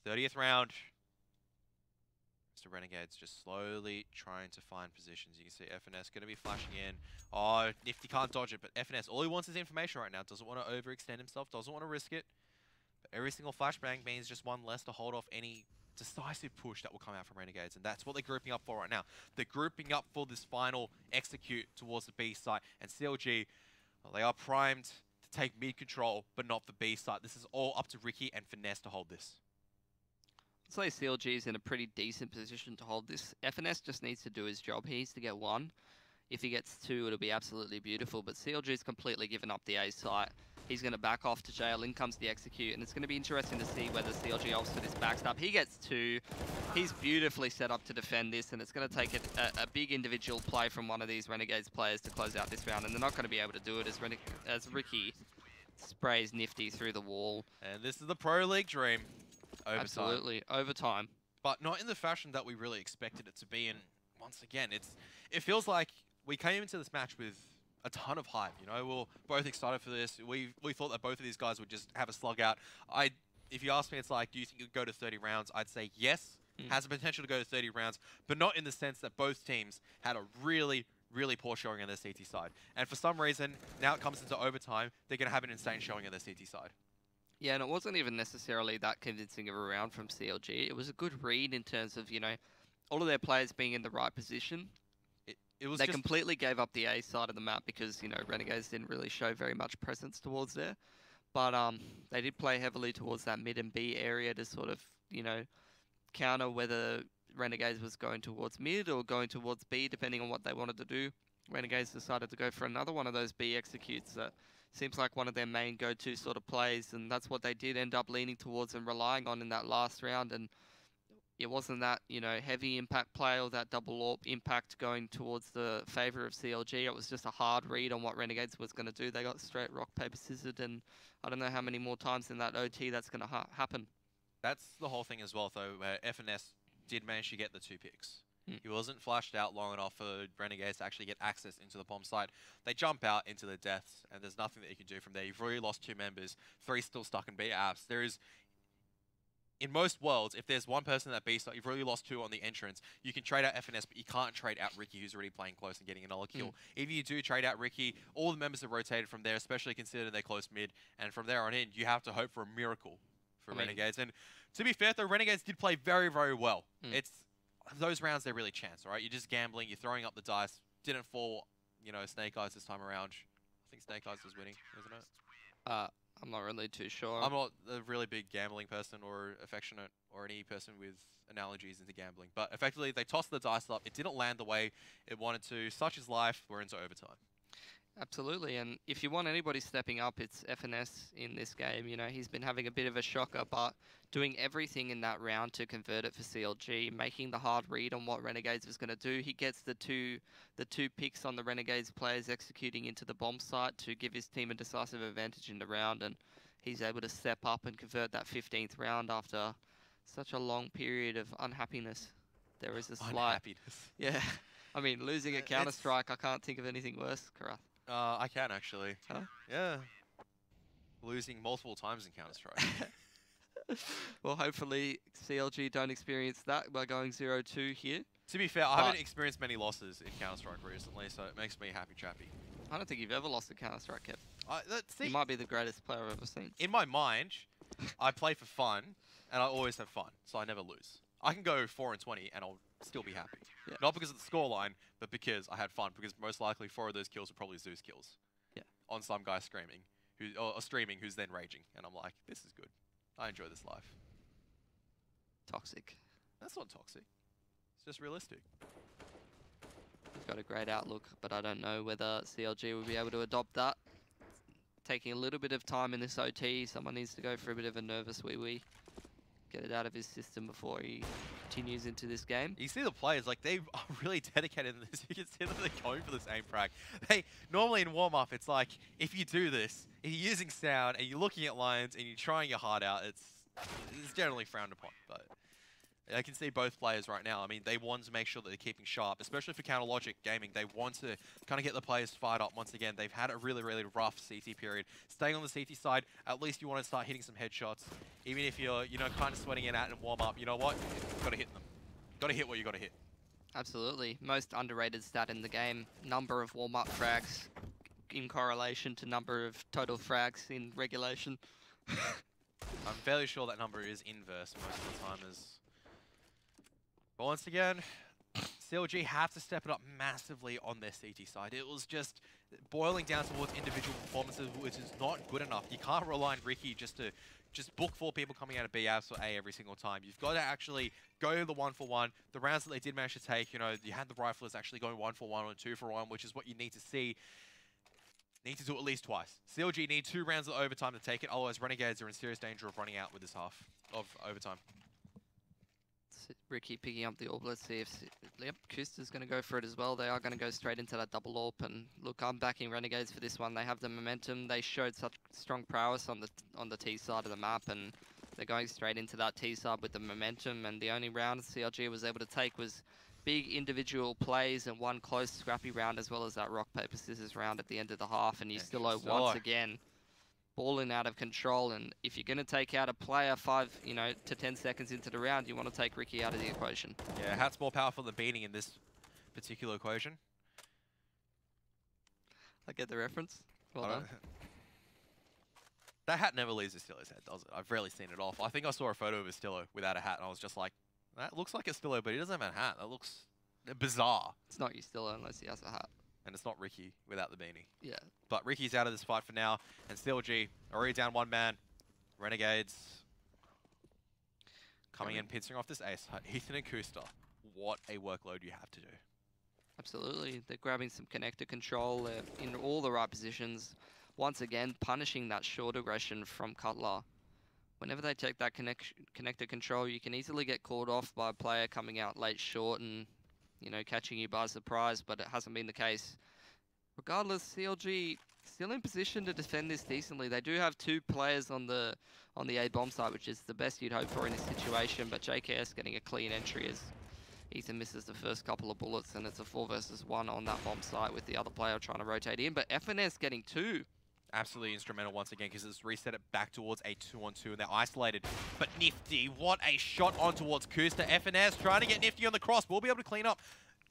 30th round. Mr. Renegades just slowly trying to find positions. You can see FNS going to be flashing in. Oh, Nifty can't dodge it, but FNS, all he wants is information right now. Doesn't want to overextend himself, doesn't want to risk it. But every single flashbang means just one less to hold off any decisive push that will come out from Renegades, and that's what they're grouping up for right now. They're grouping up for this final execute towards the B site, and CLG, well, they are primed to take mid control, but not the B site. This is all up to Ricky and Finesse to hold this. I'd say CLG is in a pretty decent position to hold this. FNS just needs to do his job. He needs to get 1. If he gets 2, it'll be absolutely beautiful, but CLG's completely given up the A site. He's going to back off to jail, in comes the execute, and it's going to be interesting to see whether CLG opts for this backstab. He gets 2. He's beautifully set up to defend this, and it's going to take a big individual play from one of these Renegades players to close out this round, and they're not going to be able to do it as Ricky sprays Nifty through the wall. And this is the Pro League dream. Overtime. Absolutely, overtime. But not in the fashion that we really expected it to be, and once again, it feels like we came into this match with a ton of hype. You know, we were both excited for this. We thought that both of these guys would just have a slug out. If you ask me, it's like, do you think it would go to 30 rounds? I'd say yes. Has the potential to go to 30 rounds, but not in the sense that both teams had a really poor showing on their CT side. And for some reason, now it comes into overtime, they're going to have an insane showing on their CT side. Yeah, and it wasn't even necessarily that convincing of a round from CLG. It was a good read in terms of, you know, all of their players being in the right position. They completely gave up the A side of the map because, you know, Renegades didn't really show very much presence towards there. But they did play heavily towards that mid and B area to sort of, you know, counter whether Renegades was going towards mid or going towards B, depending on what they wanted to do. Renegades decided to go for another one of those B executes that seems like one of their main go-to sort of plays, and that's what they did end up leaning towards and relying on in that last round. And it wasn't that, you know, heavy impact play or that double AWP impact going towards the favor of CLG. It was just a hard read on what Renegades was going to do. They got straight rock, paper, scissors, and I don't know how many more times in that OT that's going to happen. That's the whole thing as well, though, where FNS did manage to get the 2 picks. He wasn't flashed out long enough for Renegades to actually get access into the bomb site. They jump out into the deaths, and there's nothing that you can do from there. You've already lost 2 members, 3 still stuck in B apps. There is... In most worlds, if there's one person at B site, you've already lost 2 on the entrance. You can trade out FNS, but you can't trade out Ricky, who's already playing close and getting another kill. If you do trade out Ricky, all the members are rotated from there, especially considering they're close mid. And from there on in, you have to hope for a miracle for Renegades. And to be fair, though, Renegades did play very well. It's those rounds, they're really chance, right? You're just gambling, you're throwing up the dice. Didn't fall, you know, Snake Eyes this time around. I think Snake Eyes was winning, isn't it? I'm not really too sure. I'm not a really big gambling person or affectionate or any person with analogies into gambling. But effectively, they tossed the dice up. It didn't land the way it wanted to. Such is life. We're into overtime. Absolutely, and if you want anybody stepping up, it's FNS in this game. You know, he's been having a bit of a shocker, but doing everything in that round to convert it for CLG, making the hard read on what Renegades was going to do. He gets the two picks on the Renegades players executing into the bomb site to give his team a decisive advantage in the round, and he's able to step up and convert that 15th round after such a long period of unhappiness. There is a slight... Unhappiness. Yeah. I mean, losing a Counter-Strike, I can't think of anything worse, Karath. I can, actually. Huh? Yeah. Losing multiple times in Counter-Strike. Well, hopefully CLG don't experience that by going 0-2 here. To be fair, I haven't experienced many losses in Counter-Strike recently, so it makes me happy chappy. I don't think you've ever lost a Counter-Strike, Kev. See, you might be the greatest player I've ever seen. In my mind, I play for fun, and I always have fun, so I never lose. I can go 4-20, and I'll still be happy. Yeah. Not because of the scoreline, but because I had fun. Because most likely 4 of those kills were probably Zeus kills. Yeah. On some guy screaming, or streaming, who's then raging, and I'm like, this is good. I enjoy this life. Toxic. That's not toxic. It's just realistic. He's got a great outlook, but I don't know whether CLG will be able to adopt that. Taking a little bit of time in this OT. Someone needs to go for a bit of a nervous wee-wee. Get it out of his system before he continues into this game. You see the players, like, they are really dedicated in this. You can see that they're going for this aim frag. They, normally in warm-up, it's like, if you do this, if you're using sound and you're looking at lines and you're trying your heart out, it's generally frowned upon. But I can see both players right now. I mean, they want to make sure that they're keeping sharp, especially for Counter Logic Gaming. They want to kind of get the players fired up once again. They've had a really rough CT period. Staying on the CT side, at least you want to start hitting some headshots. Even if you're, you know, kind of sweating it out in warm-up, you know what? You've got to hit them. Got to hit what you got to hit. Absolutely. Most underrated stat in the game. Number of warm-up frags in correlation to number of total frags in regulation. I'm fairly sure that number is inverse most of the time, as But once again, CLG have to step it up massively on their CT side. It was just boiling down towards individual performances, which is not good enough. You can't rely on Ricky just to book 4 people coming out of B abs or A every single time. You've got to actually go the 1-for-1. The rounds that they did manage to take, you know, you had the riflers actually going 1-for-1 or 2-for-1, which is what you need to see. Need to do it at least twice. CLG need 2 rounds of overtime to take it, otherwise Renegades are in serious danger of running out with this half of overtime. Ricky picking up the AWP. Let's see if... Yep, Kusta's going to go for it as well. They are going to go straight into that double AWP. And look, I'm backing Renegades for this one. They have the momentum. They showed such strong prowess on the T side of the map. And they're going straight into that T side with the momentum. And the only round CLG was able to take was big individual plays and one close, scrappy round, as well as that rock, paper, scissors round at the end of the half. And you still owe once again. Balling out of control, and if you're going to take out a player 5, to 10 seconds into the round, you want to take Ricky out of the equation. Yeah, Hat's more powerful than Beanie in this particular equation. I get the reference. Well done. That hat never leaves Astillo's head, does it? I've rarely seen it off. I think I saw a photo of Astillo without a hat, and I was just like, that looks like Astillo, but he doesn't have a hat. That looks bizarre. It's not Astillo unless he has a hat. And it's not Ricky without the beanie. Yeah. But Ricky's out of this fight for now. And CLG already down 1 man. Renegades coming in, pincering off this ace. Ethan and Kusta, what a workload you have to do. Absolutely. They're grabbing some connector control. They're in all the right positions. Once again, punishing that short aggression from Cutler. Whenever they take that connector control, you can easily get called off by a player coming out late short and catching you by surprise, but it hasn't been the case. Regardless, CLG still in position to defend this decently. They do have 2 players on the A bomb site, which is the best you'd hope for in this situation, but JKS getting a clean entry as Ethan misses the first couple of bullets, and it's a 4 versus 1 on that bomb site with the other player trying to rotate in, but FNS getting 2. Absolutely instrumental once again, because it's reset it back towards a 2-on-2, and they're isolated. But Nifty, what a shot on towards Kusta. FNS trying to get Nifty on the cross. We'll be able to clean up.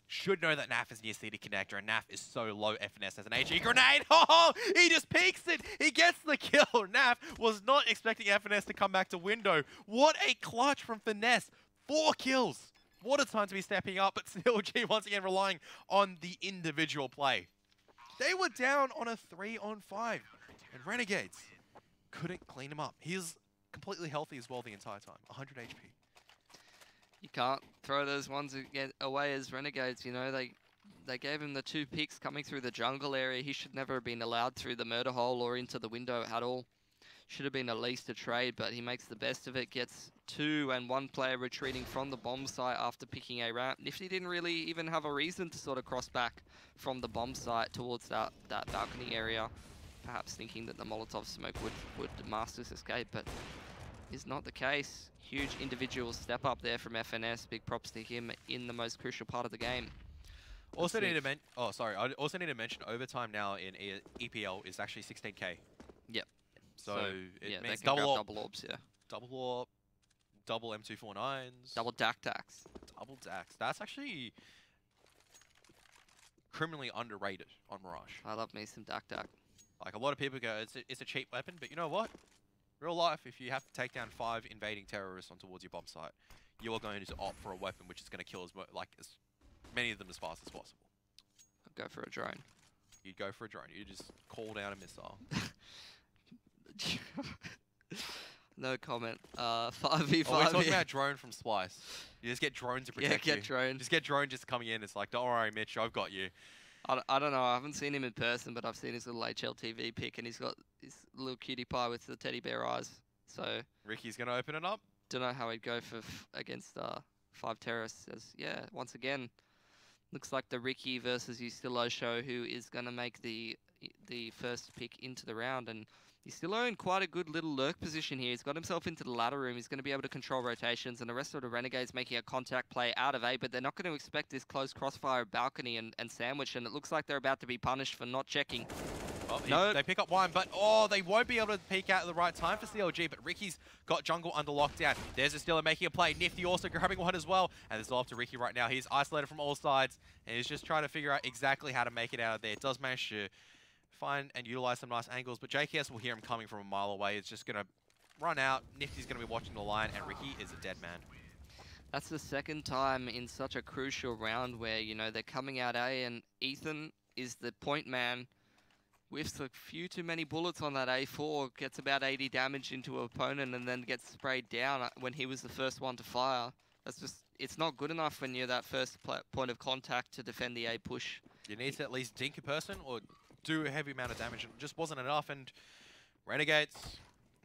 Should know that NAF is near CD connector, and NAF is so low. FNS has an HE grenade. Oh, he just peeks it. He gets the kill. NAF was not expecting FNS to come back to window. What a clutch from Finesse. 4 kills. What a time to be stepping up, but CLG once again relying on the individual play. They were down on a 3-on-5, and Renegades couldn't clean him up. He's completely healthy as well the entire time, 100 HP. You can't throw those ones away as Renegades, They gave him the 2 picks coming through the jungle area. He should never have been allowed through the murder hole or into the window at all. Should have been at least a trade, but he makes the best of it, gets 2 and 1 player retreating from the bomb site after picking a ramp. Nifty didn't really even have a reason to sort of cross back from the bomb site towards that balcony area, perhaps thinking that the Molotov smoke would mask this escape, but is not the case. Huge individual step up there from FNS. Big props to him in the most crucial part of the game. Also need to I also need to mention overtime now in EPL is actually 16k. Yep. So it means double orbs, yeah. Double orb, double M249s. Double DAC-tacs. Double DACs. That's actually criminally underrated on Mirage. I love me some DAC-tac. Like, a lot of people go, it's a cheap weapon, but you know what? Real life, if you have to take down 5 invading terrorists on towards your bomb site, you are going to opt for a weapon which is going to kill as many of them as fast as possible. I'd go for a drone. You'd go for a drone. You just call down a missile. No comment. 5v5. Oh, we're talking about drone from Splice. You just get drone to protect you. Yeah, get drone. Just get drone just coming in. It's like, don't worry, Mitch, I've got you. I don't know. I haven't seen him in person, but I've seen his little HLTV pic, and he's got his little cutie pie with the teddy bear eyes. So Ricky's going to open it up. Don't know how he'd go for against 5 terrorists. Yeah, once again, looks like the Ricky versus Ustillo show, who is going to make the first pick into the round, and Ustillo in quite a good little lurk position here. He's got himself into the ladder room. He's going to be able to control rotations, and the rest of the Renegades making a contact play out of A, but they're not going to expect this close crossfire balcony and sandwich, and it looks like they're about to be punished for not checking. Well, no. They pick up one, but they won't be able to peek out at the right time for CLG, but Ricky's got jungle under lockdown. There's Ustillo making a play. Nifty also grabbing one as well, and it's all up to Ricky right now. He's isolated from all sides, and he's just trying to figure out exactly how to make it out of there. It does manage to find and utilize some nice angles, but JKS will hear him coming from a mile away. It's just going to run out. Nifty's going to be watching the line, and Ricky is a dead man. That's the second time in such a crucial round where, you know, they're coming out A and Ethan is the point man. Whiffs a few too many bullets on that A4, gets about 80 damage into an opponent and then gets sprayed down when he was the first one to fire. That's just, it's not good enough when you're that first point of contact to defend the A push. You need to at least dink a person or do a heavy amount of damage. It just wasn't enough, and Renegades,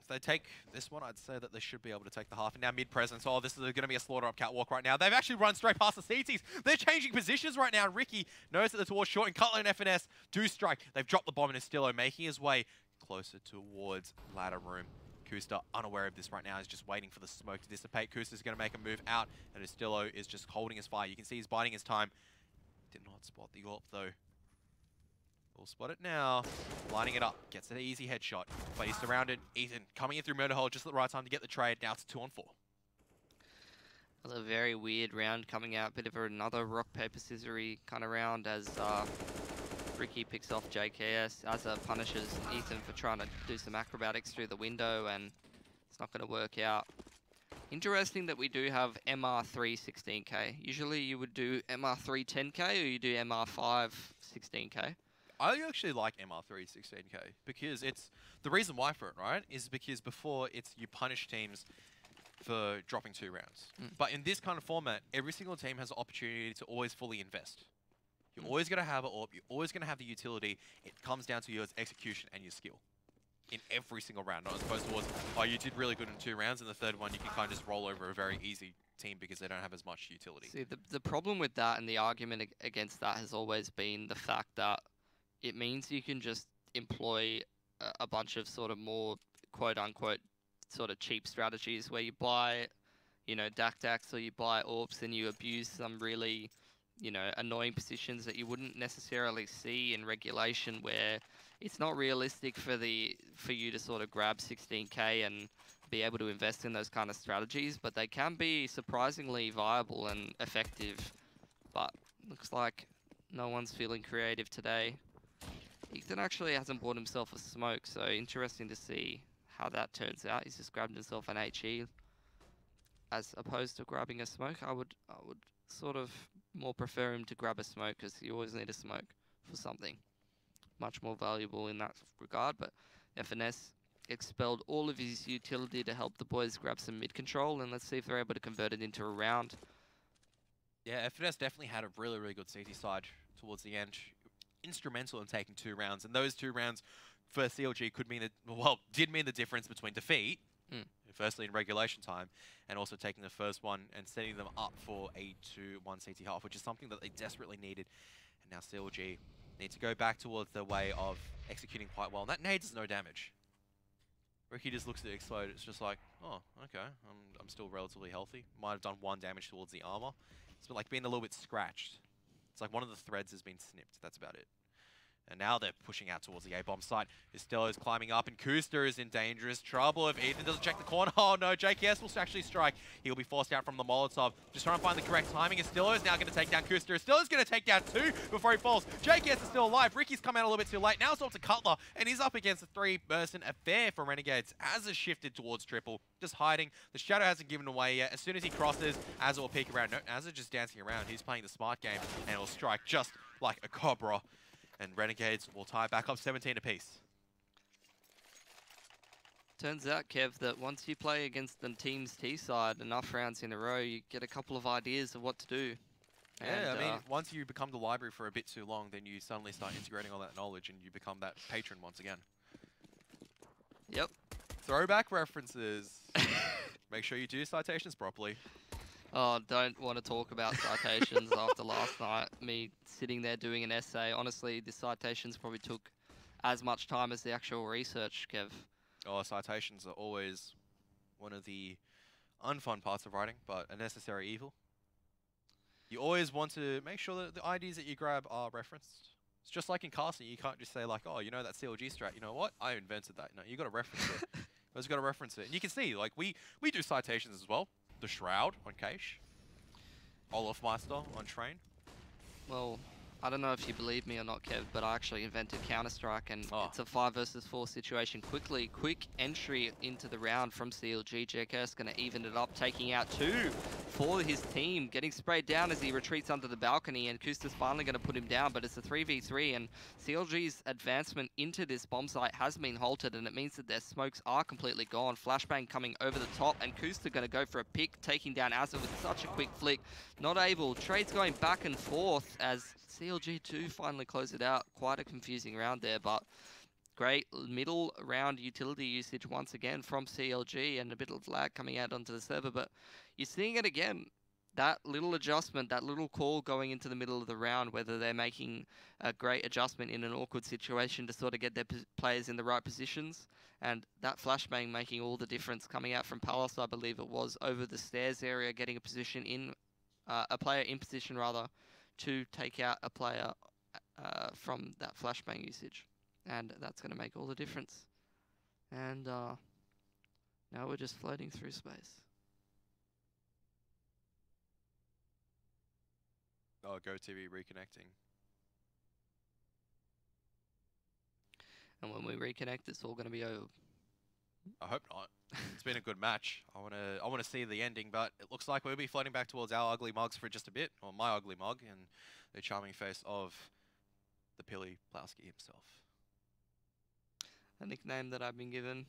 if they take this one, I'd say that they should be able to take the half. And now mid-presence, oh, this is going to be a slaughter up catwalk right now. They've actually run straight past the CTs. They're changing positions right now. Ricky knows that the towards short, and Cutler and FNS do strike. They've dropped the bomb, and Estillo making his way closer towards ladder room. Kusta, unaware of this right now, is just waiting for the smoke to dissipate. Kusta's going to make a move out, and Estillo is just holding his fire. You can see he's biding his time. Did not spot the AWP, though. We'll spot it now. Lining it up. Gets an easy headshot. But he's surrounded. Ethan coming in through murder hole just at the right time to get the trade. Now it's 2-on-4. A very weird round coming out. Bit of another rock, paper, scissory kind of round as Ricky picks off JKS. Azza punishes Ethan for trying to do some acrobatics through the window, and it's not going to work out. Interesting that we do have MR3 16k. Usually you would do MR3 10k or you do MR5 16k. I actually like MR3 16k because it's the reason why for it, right? Is because before you punish teams for dropping 2 rounds. But in this kind of format, every single team has the opportunity to always fully invest. You're always going to have an AWP, you're always going to have the utility. It comes down to your execution and your skill in every single round, not as opposed to, oh, you did really good in 2 rounds, and the third one you can kind of just roll over a very easy team because they don't have as much utility. See, the problem with that and the argument against that has always been the fact that it means you can just employ a bunch of sort of more quote-unquote sort of cheap strategies where you buy, you know, DAC-DACs or you buy AWPs and you abuse some really, you know, annoying positions that you wouldn't necessarily see in regulation, where it's not realistic for you to sort of grab 16k and be able to invest in those kind of strategies, but they can be surprisingly viable and effective. But looks like no one's feeling creative today. Ethan actually hasn't bought himself a smoke, so interesting to see how that turns out. He's just grabbed himself an HE as opposed to grabbing a smoke. I would sort of more prefer him to grab a smoke, because you always need a smoke for something much more valuable in that regard. But FNS expelled all of his utility to help the boys grab some mid control, and let's see if they're able to convert it into a round. Yeah, FNS definitely had a really, really good CT side towards the end. Instrumental in taking 2 rounds, and those 2 rounds for CLG could mean did mean the difference between defeat, firstly in regulation time, and also taking the first one and setting them up for a 2-1 CT half, which is something that they desperately needed. And now CLG need to go back towards the way of executing quite well. And that nade does no damage. Ricky just looks at it explode. It's just like, oh, okay, I'm still relatively healthy. Might have done 1 damage towards the armor. It's been like being a little bit scratched. It's like one of the threads has been snipped. That's about it. And now they're pushing out towards the A-bomb site. Estillo's climbing up, and Kusta is in dangerous trouble. If Ethan doesn't check the corner, oh no, JKS will actually strike. He'll be forced out from the Molotov. Just trying to find the correct timing. Estillo is now going to take down Kusta. Estillo's going to take down 2 before he falls. JKS is still alive. Ricky's come out a little bit too late. Now it's off to Cutler, and he's up against a 3-person affair for Renegades. Azza shifted towards triple, just hiding. The shadow hasn't given away yet. As soon as he crosses, Azza will peek around. No, Azza just dancing around. He's playing the smart game, and will strike just like a cobra. And Renegades will tie back up 17 apiece. Turns out, Kev, that once you play against the team's T side enough rounds in a row, you get a couple of ideas of what to do. Yeah, I mean, once you become the library for a bit too long, then you suddenly start integrating all that knowledge and you become that patron once again. Yep. Throwback references. Make sure you do citations properly. Oh, don't want to talk about citations after last night. Me sitting there doing an essay. Honestly, the citations probably took as much time as the actual research, Kev. Oh, citations are always one of the unfun parts of writing, but a necessary evil. You always want to make sure that the IDs that you grab are referenced. It's just like in casting, you can't just say like, oh, you know that CLG strat, you know what? I invented that. No, you got to reference it. You always got to reference it. And you can see, like, we do citations as well. The Shroud on Cache. Olaf Meister on Train. Well, I don't know if you believe me or not, Kev, but I actually invented Counter-Strike, and it's a 5 versus 4 situation. Quick entry into the round from CLG. JKS going to even it up, taking out 2 for his team, getting sprayed down as he retreats under the balcony, and Kusta's finally going to put him down, but it's a 3v3, and CLG's advancement into this bomb site has been halted, and it means that their smokes are completely gone. Flashbang coming over the top, and Kusta going to go for a pick, taking down Azza with such a quick flick. Not able. Trades going back and forth as CLG 2 finally close it out. Quite a confusing round there, but great middle round utility usage once again from CLG, and a bit of lag coming out onto the server, but you're seeing it again. That little adjustment, that little call going into the middle of the round, whether they're making a great adjustment in an awkward situation to sort of get their players in the right positions, and that flashbang making all the difference coming out from Palace, I believe it was, over the stairs area, getting a position in, a player in position rather, to take out a player from that flashbang usage. And that's going to make all the difference. And now we're just floating through space. Oh, GoTV reconnecting. And when we reconnect, it's all going to be over. I hope not. It's been a good match. I want to see the ending, but it looks like we'll be floating back towards our ugly mugs for just a bit, or my ugly mug, and the charming face of the Pilly Plowski himself. A nickname that I've been given.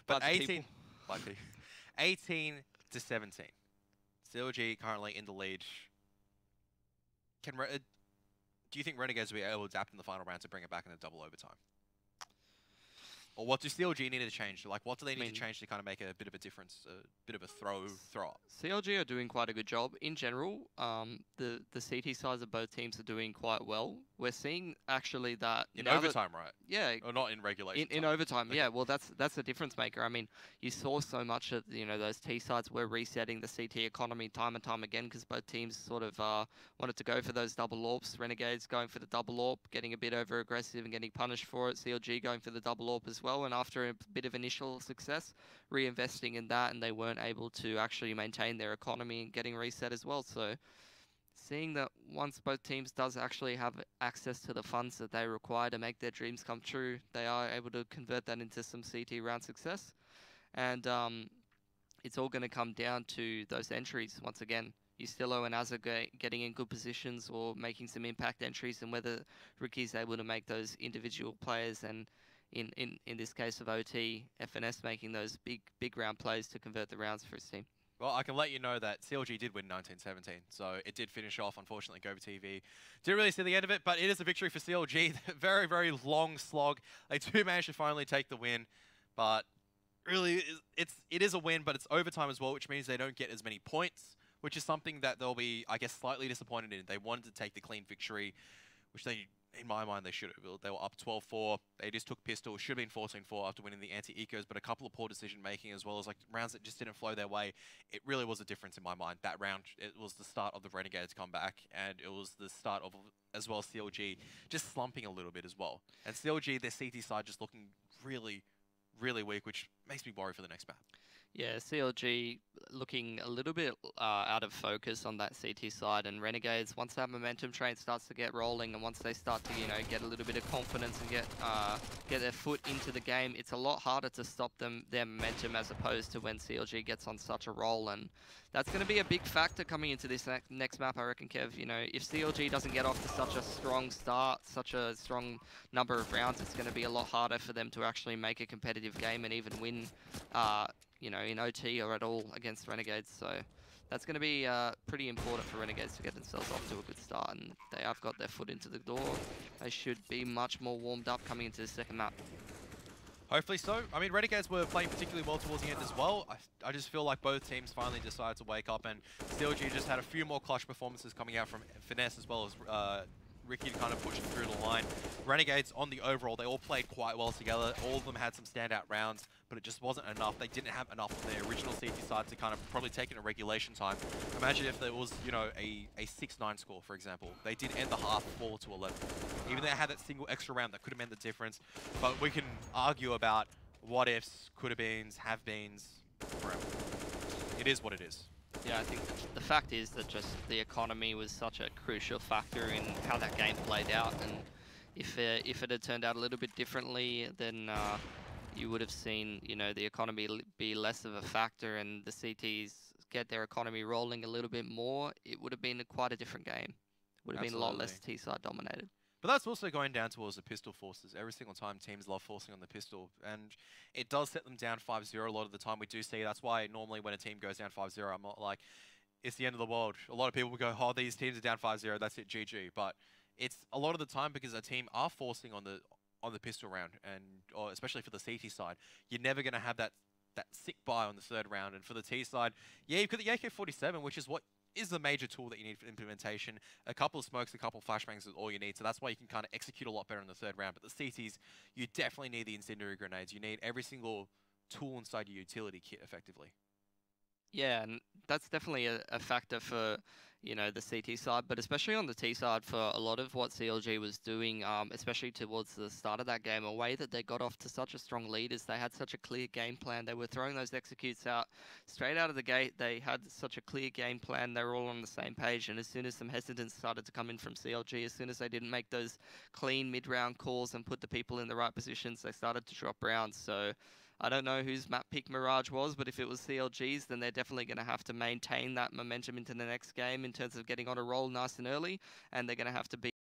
But 18 to 17. CLG currently in the lead. Do you think Renegades will be able to adapt in the final round to bring it back in the double overtime? Or what do CLG need to change? Like, what do they need to change to kind of make a bit of a difference, a bit of a throw up? CLG are doing quite a good job. In general, the CT sides of both teams are doing quite well. We're seeing actually that... In overtime, right? Yeah. Or not in regulation In overtime, yeah. Well, that's the difference maker. I mean, you saw so much of, those T sides were resetting the CT economy time and time again because both teams sort of wanted to go for those double AWPs. Renegades going for the double AWP, getting a bit over aggressive and getting punished for it. CLG going for the double AWP as well, and after a bit of initial success, reinvesting in that, and they weren't able to actually maintain their economy and getting reset as well. So seeing that once both teams does actually have access to the funds that they require to make their dreams come true, they are able to convert that into some CT round success. And it's all going to come down to those entries once again. Ustillo and Azza getting in good positions or making some impact entries, and whether Ricky's able to make those individual players, and in this case of OT, FNS making those big round plays to convert the rounds for his team. Well, I can let you know that CLG did win 19-17, so it did finish off, unfortunately, GoTV. Didn't really see the end of it, but it is a victory for CLG. Very, very long slog. They do manage to finally take the win, but really, it is a win, but it's overtime as well, which means they don't get as many points, which is something that they'll be, I guess, slightly disappointed in. They wanted to take the clean victory, which they, in my mind, they should have. They were up 12-4. They just took pistol. Should have been 14-4 after winning the anti-ecos, but a couple of poor decision-making as well as like rounds that just didn't flow their way. It really was a difference in my mind. That round, it was the start of the Renegades comeback, and it was the start of, as well as CLG, just slumping a little bit as well. And CLG, their CT side just looking really, really weak, which makes me worry for the next map. Yeah, CLG looking a little bit out of focus on that CT side, and Renegades, once that momentum train starts to get rolling, and once they start to, get a little bit of confidence and get their foot into the game, it's a lot harder to stop their momentum as opposed to when CLG gets on such a roll, and that's going to be a big factor coming into this next map, I reckon, Kev. If CLG doesn't get off to such a strong start, such a strong number of rounds, it's going to be a lot harder for them to actually make a competitive game and even win in OT or at all against Renegades. So that's going to be pretty important for Renegades to get themselves off to a good start, and they have got their foot into the door. They should be much more warmed up coming into the second map. Hopefully so. I mean, Renegades were playing particularly well towards the end as well. I just feel like both teams finally decided to wake up, and CLG just had a few more clutch performances coming out from Finesse as well as Ricky to kind of push them through the line. Renegades, on the overall, they all played quite well together. All of them had some standout rounds, but it just wasn't enough. They didn't have enough of their original CT side to kind of probably take it in regulation time. Imagine if there was, a 6-9 score, for example. They did end the half 4-11. Even though they had that single extra round that could have meant the difference. But we can argue about what ifs, could have beens, have beens, forever. It is what it is. Yeah, I think the fact is that just the economy was such a crucial factor in how that game played out, and if it had turned out a little bit differently, then you would have seen, you know, the economy be less of a factor and the CTs get their economy rolling a little bit more. It would have been quite a different game. Would have been a lot Absolutely. less T-side dominated. But that's also going down towards the pistol forces. Every single time teams love forcing on the pistol, and it does set them down 5-0 a lot of the time. We do see that's why normally when a team goes down 5-0, I'm not like, it's the end of the world. A lot of people will go, oh, these teams are down 5-0, that's it, GG. But it's a lot of the time because a team are forcing on the pistol round, and or especially for the CT side, you're never going to have that sick buy on the third round. And for the T side, yeah, you've got the AK-47, which is what is the major tool that you need for implementation. A couple of smokes, a couple of flashbangs is all you need. So that's why you can kind of execute a lot better in the third round. But the CTs, you definitely need the incendiary grenades. You need every single tool inside your utility kit, effectively. Yeah, and that's definitely a factor for, you know, the CT side, but especially on the T side for a lot of what CLG was doing, especially towards the start of that game, a way that they got off to such a strong lead is they had such a clear game plan. They were throwing those executes out straight out of the gate. They had such a clear game plan. They were all on the same page, and as soon as some hesitance started to come in from CLG, as soon as they didn't make those clean mid-round calls and put the people in the right positions, they started to drop rounds. So I don't know whose map pick Mirage was, but if it was CLG's, then they're definitely going to have to maintain that momentum into the next game in terms of getting on a roll nice and early, and they're going to have to be